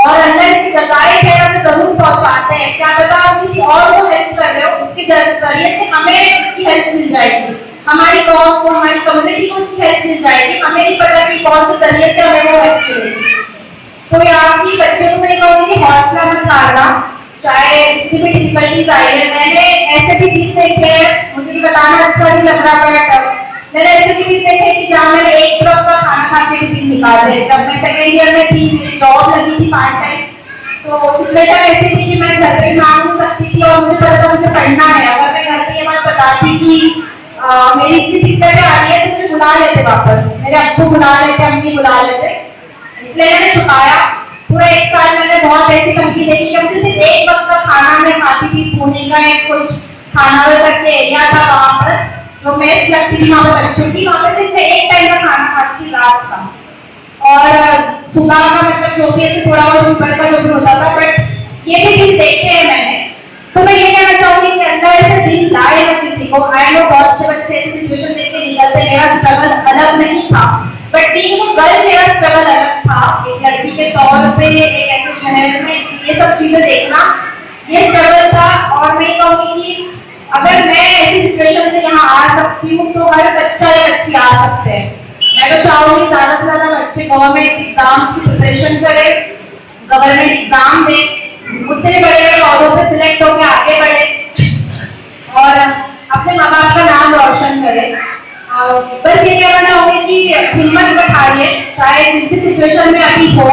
और अल्लाह इसकी जताए है हमें जरूर पहुंचाते हैं, क्या पता आप किसी और को हेल्प कर रहे हो, उसके जरिए से हमें उसकी हेल्प मिल जाएगी, हमारी कौम को, हमारी कम्युनिटी को उसकी हेल्प मिल जाएगी। हमें नहीं पता कि कौन से जरिए से हमें वो हेल्प मिलेगी। तो ये आपकी बच्चे को मैं कहूँगी कि हौसला मत हारना, चाहे जितनी भी डिफिकल्टीज आई है। मैंने ऐसे भी दिन देखे हैं, मुझे ये बताना अच्छा नहीं लग रहा है, मैंने ऐसे भी दिन देखे कि जहाँ मैंने एक ट्रक का खाना खा के भी दिन निकाले। जब मैं सेकेंड ईयर में थी, मेरी जॉब लगी थी पार्ट टाइम, तो सिचुएशन ऐसी थी कि मैं घर पे ना हो सकती थी और मुझे पता था मुझे पढ़ना है। अगर मैं घर पे ये बात बताती कि मेरी इतनी दिक्कतें आ रही है तो मुझे बुला लेते वापस, मेरे अब्बू बुला लेते, अम्मी बुला लेते, इसलिए मैंने छुपाया। पूरा एक साल मैंने बहुत ऐसी तंगी देखी कि मुझे सिर्फ एक वक्त का खाना मैं खाती थी, पुणे का एक कुछ खानावल करके एरिया था वहाँ पर, तो मेस लगती थी वहाँ पर बच्चों की, वहाँ पर सिर्फ एक टाइम का खाना खाती थी रात का, और सुबह का मतलब जो भी ऐसे थोड़ा बहुत ऊपर का जो भी होता था। बट ये भी दिन देखे हैं मैंने, तो मैं ये कहना चाहूंगी कि अंदर ऐसे दिन लाए ना किसी को। आई नो बहुत से बच्चे ऐसी सिचुएशन देख के निकलते, मेरा स्ट्रगल अलग नहीं था, बट टीम को गर्ल मेरा स्ट्रगल अलग था। एक लड़की के तौर पे एक ऐसे शहर में ये सब चीजें देखना, ये स्ट्रगल था। और मैं कहूँगी कि अगर मैं ऐसी सिचुएशन से यहाँ आ सकती हूँ तो हर बच्चा या बच्ची आ सकते हैं। मैं तो चाहूँगी ज़्यादा से ज़्यादा बच्चे गवर्नमेंट एग्जाम की प्रिपरेशन करें, गवर्नमेंट एग्जाम दें, उससे भी बड़े बड़े पौधों पे सिलेक्ट होकर आगे बढ़े और अपने माँ बाप का नाम रोशन करें। बस ये कहना चाहूँगी कि हिम्मत बढ़ाइए, चाहे जिस भी सिचुएशन में अभी हो,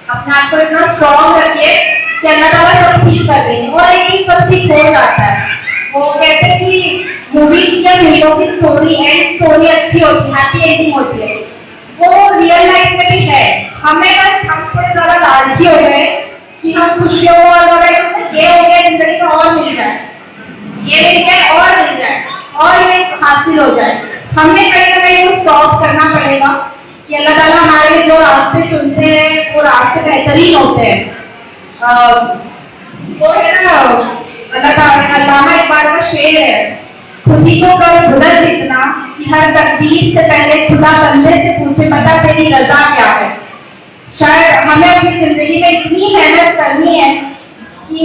अपने आप को इतना स्ट्रॉन्ग रखिए कि अल्लाह ताला सब ठीक कर देंगे और एक दिन सब ठीक हो जाता है। वो कहते हैं कि मूवीज या फिल्मों की स्टोरी एंड स्टोरी अच्छी होती है, हैप्पी एंडिंग होती है, वो रियल लाइफ में भी है। हमें बस हम थोड़े ज़्यादा लालची हो गए कि हम खुशियों और ये हो गया जिंदगी में और मिल जाए, ये मिल जाए और मिल जाए और ये हासिल हो जाए। हमें कहीं ना कहीं वो स्टॉप करना पड़ेगा कि अल्लाह ताला हमारे लिए जो रास्ते चुनते हैं वो रास्ते बेहतरीन होते हैं। वो है ना अल्लामा इकबाल का शेर है, खुद ही को कर बुलंद इतना कि हर तकदीर से पहले खुदा बंदे से पूछे बता तेरी रजा क्या है। शायद हमें अपनी जिंदगी में इतनी मेहनत करनी है कि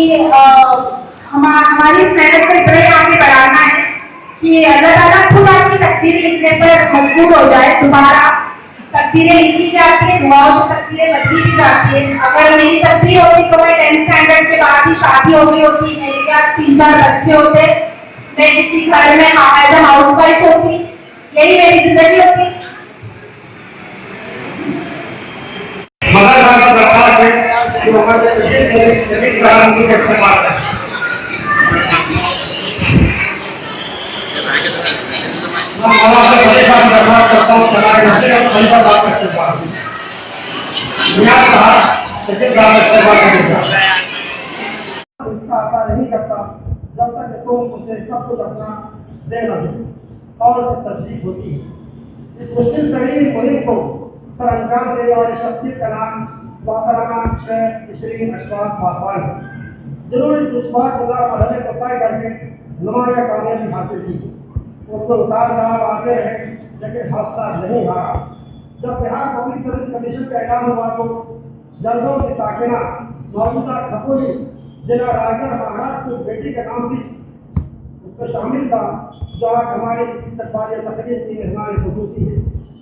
हमारी इस मेहनत को इतना आगे बढ़ाना है कि अल्लाह ताला खुद आपकी तकदीरें लिखने पर मजबूर हो जाए। दोबारा तकदीरें लिखी जाती है, दुआओं से तकदीरें बदली भी जाती है। अगर मेरी तकदीर होती तो मैं 10th स्टैंडर्ड के बाद ही शादी हो गई होती, मेरे पास 3-4 बच्चे होते, मैं किसी घर में एज ए हाउस वाइफ होती, यही मेरी जिंदगी होती। जो हमारे जमीन क्रांति के इस्तेमाल है। करता हूँ समाज से और खलीफा साहब का इस्तेमाल मियां साहब सचिव साहब का इस्तेमाल करेगा। इसका आता नहीं करता जब तक तुम उसे सब कुछ अपना दे न दो और तस्दीक होती है। इस मुश्किल तरीन मुहिम को सर अंजाम देने वाले शख्सियत का नाम मोहतरमा शेख तशरीफ अशफाक बागवान है, जिन्होंने इस दुश्वार मरहले को तय करके नुमाया कामयाबी हासिल की। उसको उतार चढ़ाव आते रहे लेकिन हौसला नहीं हारा। जब बिहार पब्लिक सर्विस कमीशन का ऐलान हुआ तो जल्दों की साकिना मौजूदा खपोली जिला रायगढ़ महाराष्ट्र की बेटी का नाम भी उसको शामिल था, जो आज हमारे इस्तकबाल तकरीर की मेहमान खसूसी है।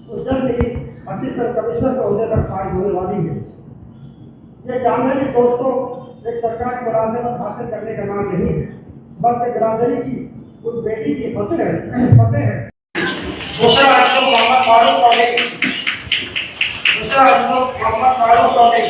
तो जल्द ही असिस्टेंट कमिश्नर के अहदे पर फाइल होने वाली है। ये जानने की दोस्तों एक सरकारी मुलाजिमत हासिल करने का नाम नहीं है, बल्कि बिरादरी की उस बेटी की फतेह है। दूसरा अफसर मोहम्मद फारूक चौधरी, दूसरा अफसर मोहम्मद फारूक चौधरी,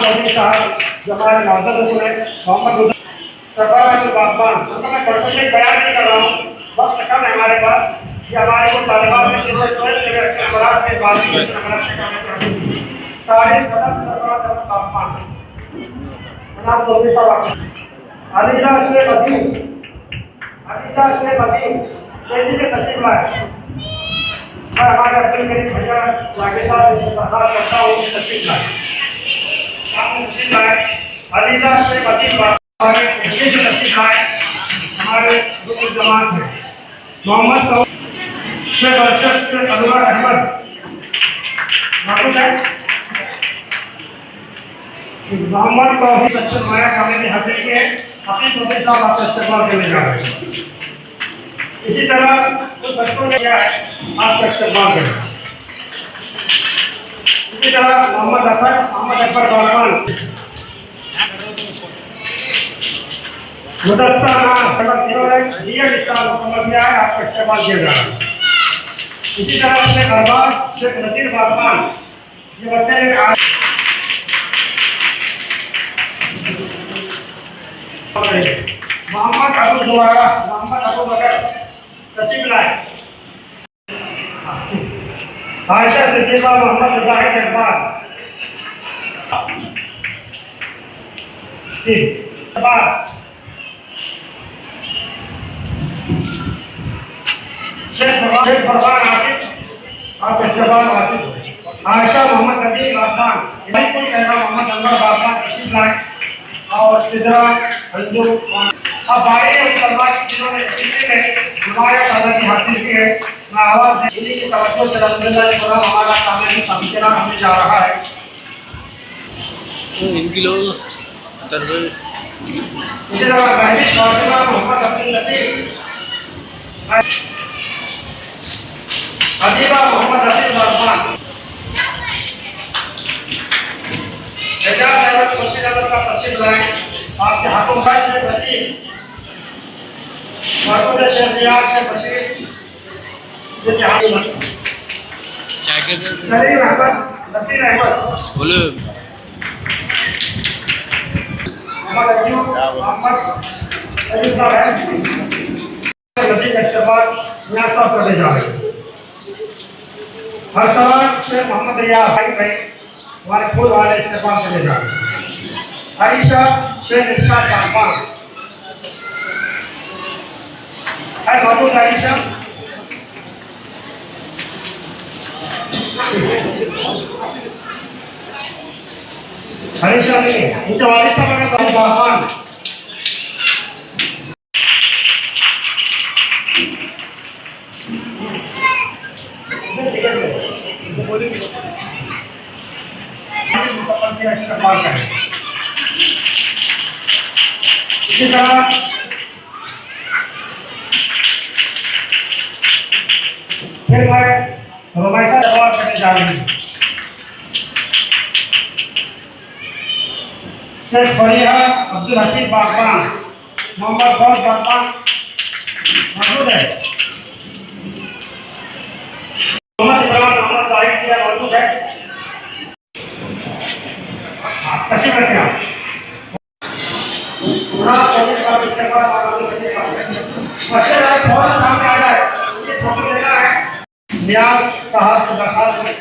चौधरी साहब जो हमारे नाजर हुए मोहम्मद सरफराज बागवान। मैं परसेंटेज बयान नहीं कर रहा हूँ, वक्त कम है हमारे पास। ये हमारे को तालिबान में अच्छे बराज से बारिश सारे सरफराज बागवान चौधरी साहब। अलीजा शेख अजीम, अलीजा शेख अजीम तेजी से तस्लीम लाए। मैं हमारे अपने मेरी भैया जागीरदार से बर्दाश्त करता हूँ तस्लीम लाए। अलीजा शेख अजीम हमारे रुकन जमात है। मोहम्मद सऊद शेख अरशद शेख अनवर अहमद मोहम्मद तौहीद अच्छे माया कामयाबी हासिल किए। हफीज चौधरी साहब आपका इस्तेमाल करने जा रहे हैं। इसी तरह कुछ बच्चों ने किया है, आपका इस्तेमाल करें। इसी तरह मोहम्मद अकबर बागवान मुदस्सा जिन्होंने डीएड इस्लाम मुकम्मल किया है, आपका इस्तेमाल किया जा रहा है। इसी तरह शेख अरबाज शेख नजीर बागवान, ये बच्चे मोहम्मद अबू जुवारा, मोहम्मद अबू बकर तस्लीम लाए। आयशा सिद्दीका मोहम्मद जाहिद इकबाल, शेख फरमान आसिफ, आप इस्तेमाल आसिफ। आयशा मोहम्मद अदील बागवान, कोई कहना मोहम्मद अनवर बागवान तस्लीम लाए। और सिद्रा अंजुम अब बारी है उन तलवार जिन्होंने इसी में नुमाया कामयाबी हासिल की है। मैं आवाज़ इन्हीं की तवज्जो से अल्हम्दुलिल्लाह कुरान हमारा कामयाबी साबित होने जा रहा है। इनकी लोग इसी तरह महबूब फातिमा मोहम्मद अब्दुल नसीर, अजीबा मोहम्मद अब्दुल बागवान, एजाज अहमद खुर्शीद अहमद साहब तशरीफ लाए। आपके हाथों में शेख वसीम, मरकूद शेख रियाज शेख बशीर, जो कि हाथ में क्या कहते हैं सलीम अहमद नसीर अहमद बोले मोहम्मद अयूब मोहम्मद अयूब साहब है। नदी का इस्तेमाल मियां साहब करने जा रहे हैं। हर सवाल शेख मोहम्मद रियाज भाई हमारे फूल वाले इस्तेमाल करने जा रहे हैं। आयशा शेख इरशाद बागवान है मौजूद। आयशा नहीं है, उनके वालिद साहब का बागवान इस्तेमाल करें। इसी तरह फिर मैं रोमाइसा जवाब करने जा रही हूँ। शेख फरीहा अब्दुल हसीब बागवान, मोहम्मद गौस बागवान मौजूद है। मोहम्मद इमरान मोहम्मद तारिक किया मौजूद है। तशरीफ रखें आप। बच्चे थोड़ा सामने आ जाए, फोटो लेना है। नियाज साहब से दरखास्त है।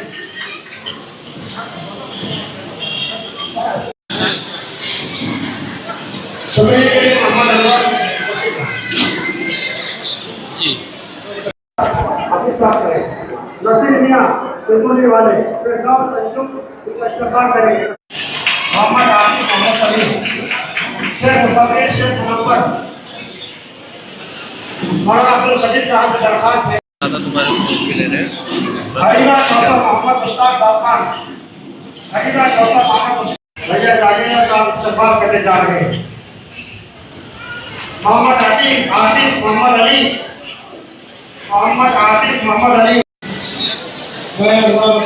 मोहम्मद अनवर नसीर मियां बिल्कुल वाले इस्तेमाल करेंगे। मोहम्मद आसिफ मोहम्मद सलीम शेख मुसफिर शेख मोहम्मद मौलाना अब्दुल सजीद साहब से दरखास्त है। तुम्हारे फोन भी ले रहे हैं हरीरा चौथा मोहम्मद मुश्ताक बागवान, हरीरा चौथा मोहम्मद भैया जागेगा साहब इस्तेमाल करने जा रहे हैं। मोहम्मद आतिफ मोहम्मद अली, मोहम्मद आतिफ मोहम्मद अली। मैं अल्लाह का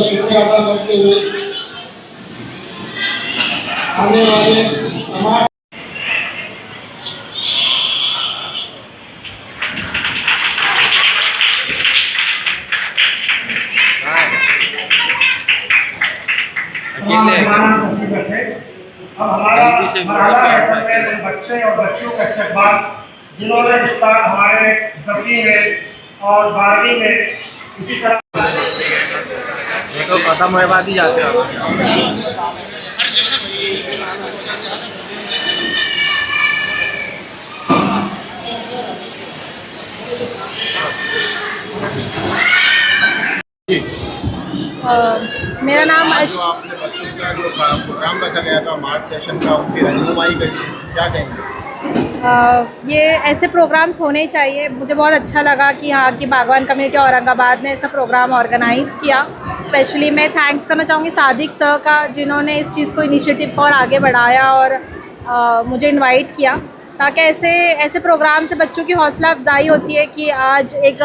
शुक्रिया अदा करते हुए आने वाले तमाम अब हमारा बच्चे और बच्चियों का इस्तेमाल जिन्होंने विस्तार हमारे 10वीं में और 12वीं में इसी तरह तो खत्म हुए बाद ही जाते हो। मेरा नाम जो आपने बच्चों का जो प्रोग्राम रखा गया था मार्च सेशन का, उनकी रहनुमाई करिए, क्या कहेंगे? ये ऐसे प्रोग्राम्स होने चाहिए। मुझे बहुत अच्छा लगा कि यहाँ की बागवान कम्युनिटी औरंगाबाद ने ऐसा प्रोग्राम ऑर्गेनाइज़ किया। स्पेशली मैं थैंक्स करना चाहूँगी सादिक सर का, जिन्होंने इस चीज़ को इनिशिएटिव को और आगे बढ़ाया और मुझे इनवाइट किया, ताकि ऐसे प्रोग्राम से बच्चों की हौसला अफजाई होती है कि आज एक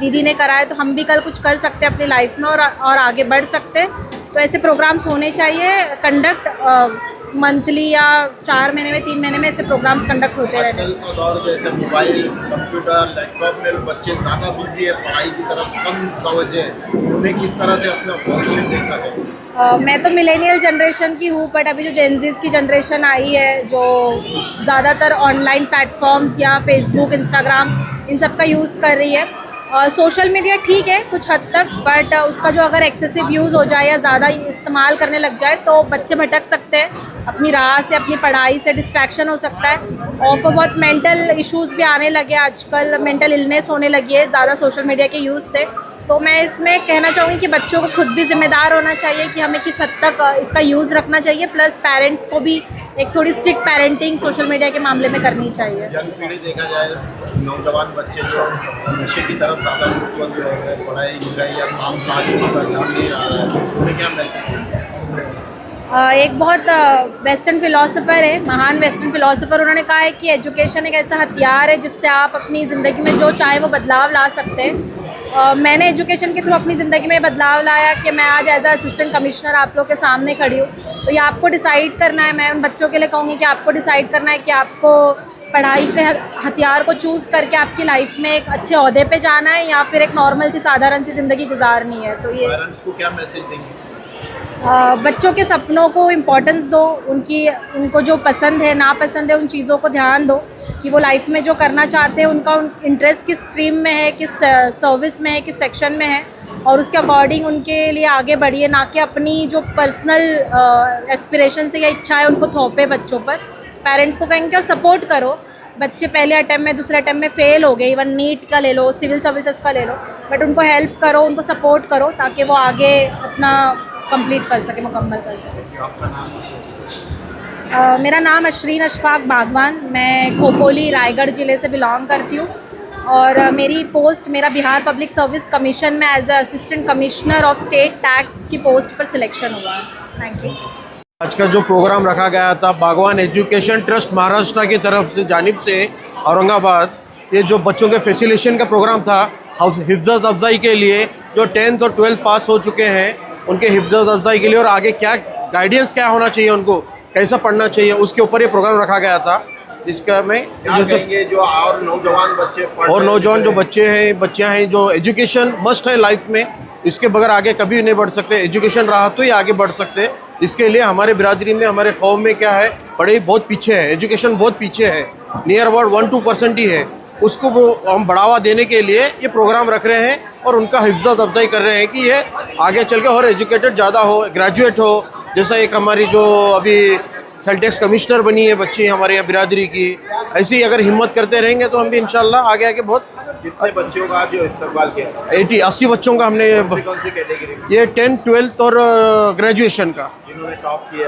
दीदी ने करा है तो हम भी कल कुछ कर सकते हैं अपनी लाइफ में और आगे बढ़ सकते हैं। तो ऐसे प्रोग्राम्स होने चाहिए। कंडक्ट मंथली या 4 महीने में 3 महीने में ऐसे प्रोग्राम्स कंडक्ट होते रहते हैं। आजकल का दौर जैसे मोबाइल कंप्यूटर लैपटॉप में बच्चे ज़्यादा बिजी है, पढ़ाई की तरफ कम तवज्जो है, उन्हें किस तरह से अपना भविष्य देखना चाहिए? मैं तो मिलेनियल जनरेशन की हूँ, बट अभी जो जेनजीज की जनरेशन आई है जो ज़्यादातर ऑनलाइन प्लेटफॉर्म्स या फेसबुक इंस्टाग्राम इन सब का यूज़ कर रही है। सोशल मीडिया ठीक है कुछ हद तक, बट उसका जो अगर एक्सेसिव यूज़ हो जाए या ज़्यादा इस्तेमाल करने लग जाए तो बच्चे भटक सकते हैं अपनी राह से, अपनी पढ़ाई से डिस्ट्रैक्शन हो सकता है। और फिर बहुत मेंटल इश्यूज़ भी आने लगे, आजकल मेंटल इलनेस होने लगी है ज़्यादा सोशल मीडिया के यूज़ से। तो मैं इसमें कहना चाहूँगी कि बच्चों को खुद भी ज़िम्मेदार होना चाहिए कि हमें किस हद तक इसका यूज़ रखना चाहिए, प्लस पेरेंट्स को भी एक थोड़ी स्ट्रिक्ट पेरेंटिंग सोशल मीडिया के मामले में करनी चाहिए। यंग पीढ़ी देखा जाए, नौजवान बच्चे जो नशे की तरफ ज़्यादा मुतवज्जो हो गए, पढ़ाई लिखाई या काम काज पर ध्यान नहीं आ रहा है, उन्हें क्या मैसेज? एक बहुत वेस्टर्न फ़िलासफ़र है, महान वेस्टर्न फ़िलासफ़र, उन्होंने कहा है कि एजुकेशन एक ऐसा हथियार है जिससे आप अपनी ज़िंदगी में जो चाहे वो बदलाव ला सकते हैं। मैंने एजुकेशन के थ्रू अपनी ज़िंदगी में बदलाव लाया कि मैं आज एज असिस्टेंट कमिश्नर आप लोग के सामने खड़ी हूँ। तो ये आपको डिसाइड करना है, मैं उन बच्चों के लिए कहूँगी कि आपको डिसाइड करना है कि आपको पढ़ाई के हथियार को चूज़ करके आपकी लाइफ में एक अच्छे ओहदे पे जाना है या फिर एक नॉर्मल सी साधारण सी ज़िंदगी गुजारनी है। तो ये पेरेंट्स को क्या मैसेज देंगे? बच्चों के सपनों को इम्पोर्टेंस दो, उनको जो पसंद है नापसंद है उन चीज़ों को ध्यान दो कि वो लाइफ में जो करना चाहते हैं उनका इंटरेस्ट किस स्ट्रीम में है, किस सर्विस में है, किस सेक्शन में है, और उसके अकॉर्डिंग उनके लिए आगे बढ़िए, ना कि अपनी जो पर्सनल एस्पिरेशन या इच्छा है उनको थोपे बच्चों पर। पेरेंट्स को कहेंगे और सपोर्ट करो। बच्चे पहले अटैम्प्ट में दूसरे अटैम्प्ट में फ़ेल हो गए, इवन नीट का ले लो, सिविल सर्विसेज का ले लो, बट उनको हेल्प करो, उनको सपोर्ट करो ताकि वो आगे अपना कंप्लीट कर सके, मुकम्मल कर सके। आपका नाम? मेरा नाम अशरीन अशफाक बागवान, मैं खोपोली रायगढ़ ज़िले से बिलोंग करती हूँ और मेरा बिहार पब्लिक सर्विस कमीशन में as assistant commissioner of state tax की पोस्ट पर सिलेक्शन हुआ है। Thank you. आज का जो प्रोग्राम रखा गया था बागवान एजुकेशन ट्रस्ट महाराष्ट्र की तरफ से जानिब से औरंगाबाद, ये जो बच्चों के फैसिलिटेशन का प्रोग्राम था हिफ्ज़ अफजाई के लिए, जो 10th और 12th पास हो चुके हैं उनके हिफ्ज़ अफजाई के लिए और आगे क्या गाइडेंस क्या होना चाहिए, उनको कैसा पढ़ना चाहिए, उसके ऊपर ये प्रोग्राम रखा गया था। जिसका मैं क्या कहेंगे जो और नौजवान बच्चे और नौजवान जो बच्चे हैं, बच्चियां हैं, जो एजुकेशन मस्ट है लाइफ में, इसके बगैर आगे कभी नहीं बढ़ सकते। एजुकेशन रहा तो ही आगे बढ़ सकते। इसके लिए हमारे बिरादरी में, हमारे कौम में क्या है, पढ़ाई बहुत पीछे है, एजुकेशन बहुत पीछे है, नियर अबाउट 1-2% ही है। उसको हम बढ़ावा देने के लिए ये प्रोग्राम रख रहे हैं और उनका हिफ्ज़त अफजाई कर रहे हैं कि ये आगे चल के और एजुकेटेड ज़्यादा हो, ग्रेजुएट हो। जैसा एक हमारी जो अभी सेल टैक्स कमिश्नर बनी है बच्ची हमारे यहाँ बिरादरी की, ऐसे ही अगर हिम्मत करते रहेंगे तो हम भी इंशाल्लाह आगे आगे बहुत। कितने बच्चों का जो इस्तेमाल किया? 80 बच्चों का हमने, कौन सी कैटेगरी? ये 10th 12th और ग्रेजुएशन का जिन्होंने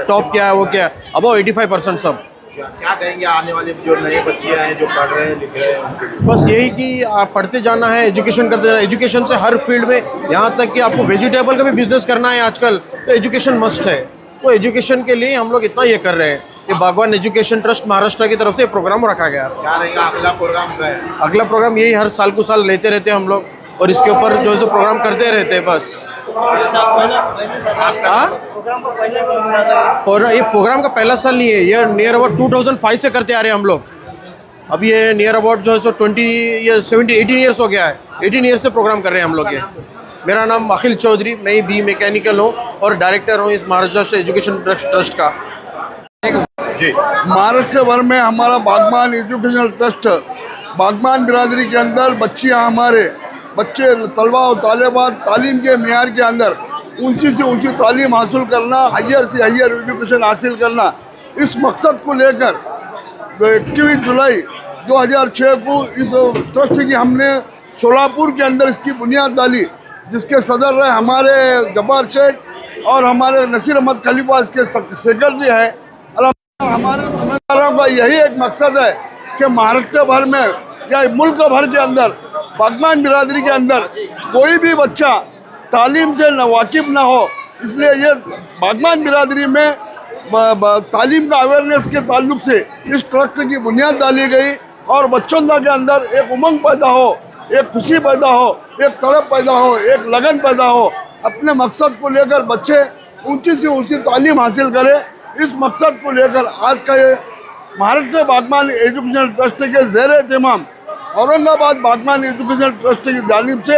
टॉप किया है वो क्या अबाउ 85% सब। क्या कहेंगे आने वाले जो नए बच्चे हैं जो पढ़ रहे हैं लिख रहे हैं उनके लिए? बस यही कि आप पढ़ते जाना है, एजुकेशन करते जाना है। एजुकेशन से हर फील्ड में, यहाँ तक कि आपको वेजिटेबल का भी बिजनेस करना है आजकल, तो एजुकेशन मस्ट है। तो एजुकेशन के लिए हम लोग इतना ये कर रहे हैं कि बागवान एजुकेशन ट्रस्ट महाराष्ट्र की तरफ से प्रोग्राम रखा गया। क्या रहेगा अगला प्रोग्राम का है? अगला प्रोग्राम यही हर साल को साल लेते रहते हैं हम लोग और इसके ऊपर जो है प्रोग्राम करते रहते हैं बस। और ये प्रोग्राम का पहला साल नहीं है, ये नियर अबाउट 2005 से करते आ रहे हैं हम लोग। अब ये नियर अबाउट जो है सो 18 ईयर्स हो गया है। 18 ईयर्स से प्रोग्राम कर रहे हैं हम लोग ये। मेरा नाम अखिल चौधरी, मैं बी मैकेनिकल हूँ और डायरेक्टर हूँ इस महाराष्ट्र एजुकेशन ट्रस्ट का। जी, महाराष्ट्र भर में हमारा बागवान एजुकेशनल ट्रस्ट, बागवान बिरादरी के अंदर बच्चियाँ, हमारे बच्चे तलबा और तालिबात तालीम के मेयार के अंदर ऊंची से ऊंची तालीम हासिल करना, हायर से हायर एजुकेशन हासिल करना, इस मकसद को लेकर 21 जुलाई 2006 को इस ट्रस्ट की हमने सोलापुर के अंदर इसकी बुनियाद डाली, जिसके सदर रहे हमारे जब्बार शेख और हमारे नसीर अहमद खलीफा इसके सेक्रेटरी है। हमारे जिम्मेदारों का यही एक मकसद है कि महाराष्ट्र भर में या मुल्क भर के अंदर बागवान बिरादरी के अंदर कोई भी बच्चा तालीम से वाकिफ ना हो, इसलिए ये बागवान बिरादरी में तालीम का अवेयरनेस के ताल्लुक से इस ट्रस्ट की बुनियाद डाली गई और बच्चों के अंदर एक उमंग पैदा हो, एक खुशी पैदा हो, एक तड़प पैदा हो, एक लगन पैदा हो, अपने मकसद को लेकर बच्चे ऊंची से ऊंची तालीम हासिल करें। इस मकसद को लेकर आज का ये महाराष्ट्र बागवान एजुकेशन ट्रस्ट के ज़ेर एहतमाम औरंगाबाद बागवान एजुकेशन ट्रस्ट की जानिब से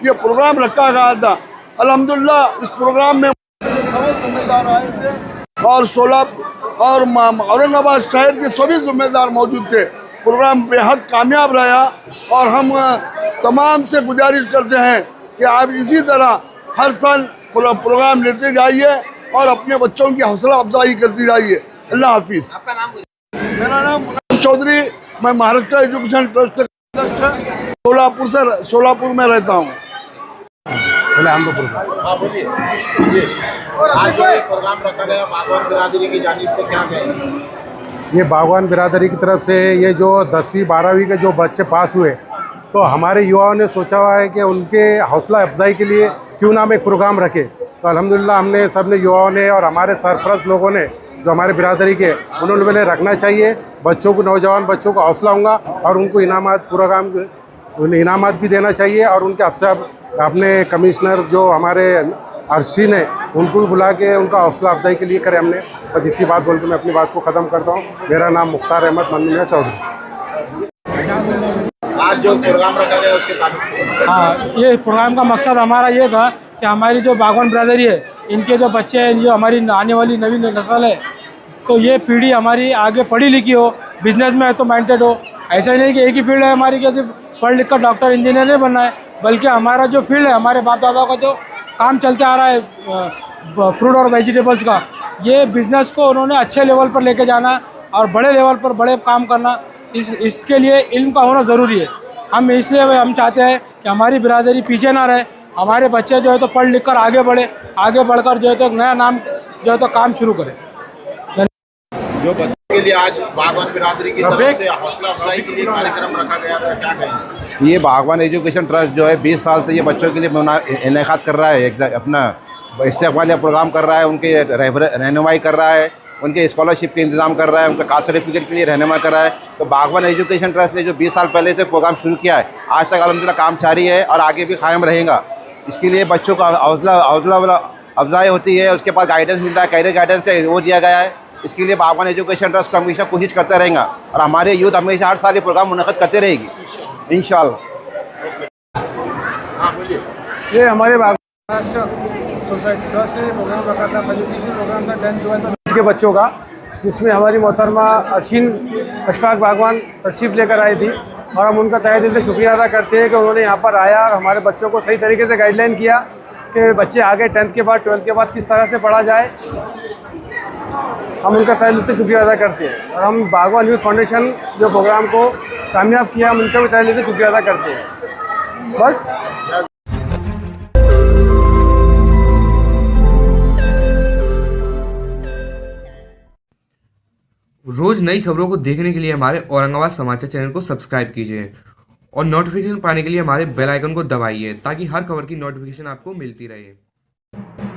ये प्रोग्राम रखा गया था। अल्हम्दुलिल्लाह इस प्रोग्राम में सभी जिम्मेदार आए थे और औरंगाबाद शहर के सभी जिम्मेदार मौजूद थे। प्रोग्राम बेहद कामयाब रहा और हम तमाम से गुजारिश करते हैं कि आप इसी तरह हर साल प्रोग्राम लेते जाइए और अपने बच्चों की हौसला अफजाई करती जाइए। अल्लाह हाफिज़। आपका नाम? मेरा नाम मुनीर चौधरी, मैं महाराष्ट्र एजुकेशन ट्रस्ट का अध्यक्ष सोलापुर में रहता हूँ। हाँ बोलिए। जी, आज जो ये प्रोग्राम रखा गया बागवान बिरादरी की जानिब से, क्या कहेंगे? ये बागवान बिरादरी की तरफ से ये जो 10वीं 12वीं के जो बच्चे पास हुए, तो हमारे युवाओं ने सोचा हुआ है कि उनके हौसला अफजाई के लिए क्यों ना हम एक प्रोग्राम रखें। तो अल्हम्दुलिल्लाह हमने सब ने, युवाओं ने और हमारे सरपरस्त लोगों ने जो हमारे बिरादरी के, उन्होंने मैंने रखना चाहिए। बच्चों को, नौजवान बच्चों को हौसला होगा और उनको इनामात, प्रोग्राम उन्हें इनामात भी देना चाहिए और उनके अफसर अपने कमिश्नर जो हमारे अर्शी ने, उनको भी बुला के उनका हौसला अफजाई के लिए करें हमने। बस इतनी बात बोल के मैं अपनी बात को ख़त्म करता हूँ। मेरा नाम मुख्तार अहमद मन्नू चौधरी। आज जो प्रोग्राम रखा गया उसके ताल्लुक से? हाँ, ये प्रोग्राम का मकसद हमारा ये था कि हमारी जो बागवान बिरादरी है, इनके जो बच्चे हैं, जो हमारी आने वाली नवी नस्ल है, तो ये पीढ़ी हमारी आगे पढ़ी लिखी हो, बिजनेस में तो माइंडेड हो। ऐसा ही नहीं कि एक ही फील्ड है हमारी कि पढ़ लिख कर डॉक्टर इंजीनियर नहीं बनना है, बल्कि हमारा जो फील्ड है, हमारे बाप दादाओं का जो काम चलते आ रहा है फ्रूट और वेजिटेबल्स का, ये बिज़नेस को उन्होंने अच्छे लेवल पर लेके जाना और बड़े लेवल पर बड़े काम करना, इसके लिए इल्म का होना ज़रूरी है। हम चाहते हैं कि हमारी बिरादरी पीछे ना रहे, हमारे बच्चे जो है तो पढ़ लिख कर आगे बढ़े, आगे बढ़कर जो है तो नया नाम जो है तो काम शुरू करें। जो बच्चों के लिए आज बागवान बिरादरी की तरफ से हौसला अफजाई के लिए कार्यक्रम रखा गया था, क्या कहेंगे? ये बागवान एजुकेशन ट्रस्ट जो है 20 साल से ये बच्चों के लिए इनेकाद कर रहा है, अपना इस्तेमाल प्रोग्राम कर रहा है, उनके रहनुमाई कर रहा है, उनके स्कॉलरशिप के इंतजाम कर रहा है, उनका कास्ट सर्टिफिकेट के लिए रहनुमा कर रहा है। तो बागवान एजुकेशन ट्रस्ट ने जो 20 साल पहले से प्रोग्राम शुरू किया है, आज तक अल्हम्दुलिल्लाह काम जारी है और आगे भी कायम रहेगा। इसके लिए बच्चों का अफजाई होती है, उसके पास गाइडेंस मिलता है, कैरियर गाइडेंस है वो दिया गया है। इसके लिए बागवान एजुकेशन ट्रस्ट हमेशा कोशिश करता रहेगा और हमारे यूथ हमेशा हर साल ये प्रोग्राम मुनक़्क़िद करते रहेगी इंशाअल्लाह। हाँ बोलिए। ये हमारे महाराष्ट्र सोसाइटी ट्रस्ट ने प्रोग्राम रखा था, फेलिसिटेशन प्रोग्राम था 10-12 के बच्चों का, जिसमें हमारी मोहतरमा अशीन अशफाक बागवान तशरीफ़ लेकर आई थी और हम उनका तहे दिल से शुक्रिया अदा करते हैं कि उन्होंने यहाँ पर आया और हमारे बच्चों को सही तरीके से गाइडलाइन किया कि बच्चे आगे 10th के बाद 12th के बाद किस तरह से पढ़ा जाए। हम उनका तहे दिल से शुक्रिया अदा करते हैं और हम बागवान यूथ फाउंडेशन जो प्रोग्राम को कामयाब किया, हम उनका भी तहे दिल से शुक्रिया अदा करते हैं। बस रोज़ नई खबरों को देखने के लिए हमारे औरंगाबाद समाचार चैनल को सब्सक्राइब कीजिए और नोटिफिकेशन पाने के लिए हमारे बेल आइकन को दबाइए ताकि हर खबर की नोटिफिकेशन आपको मिलती रहे।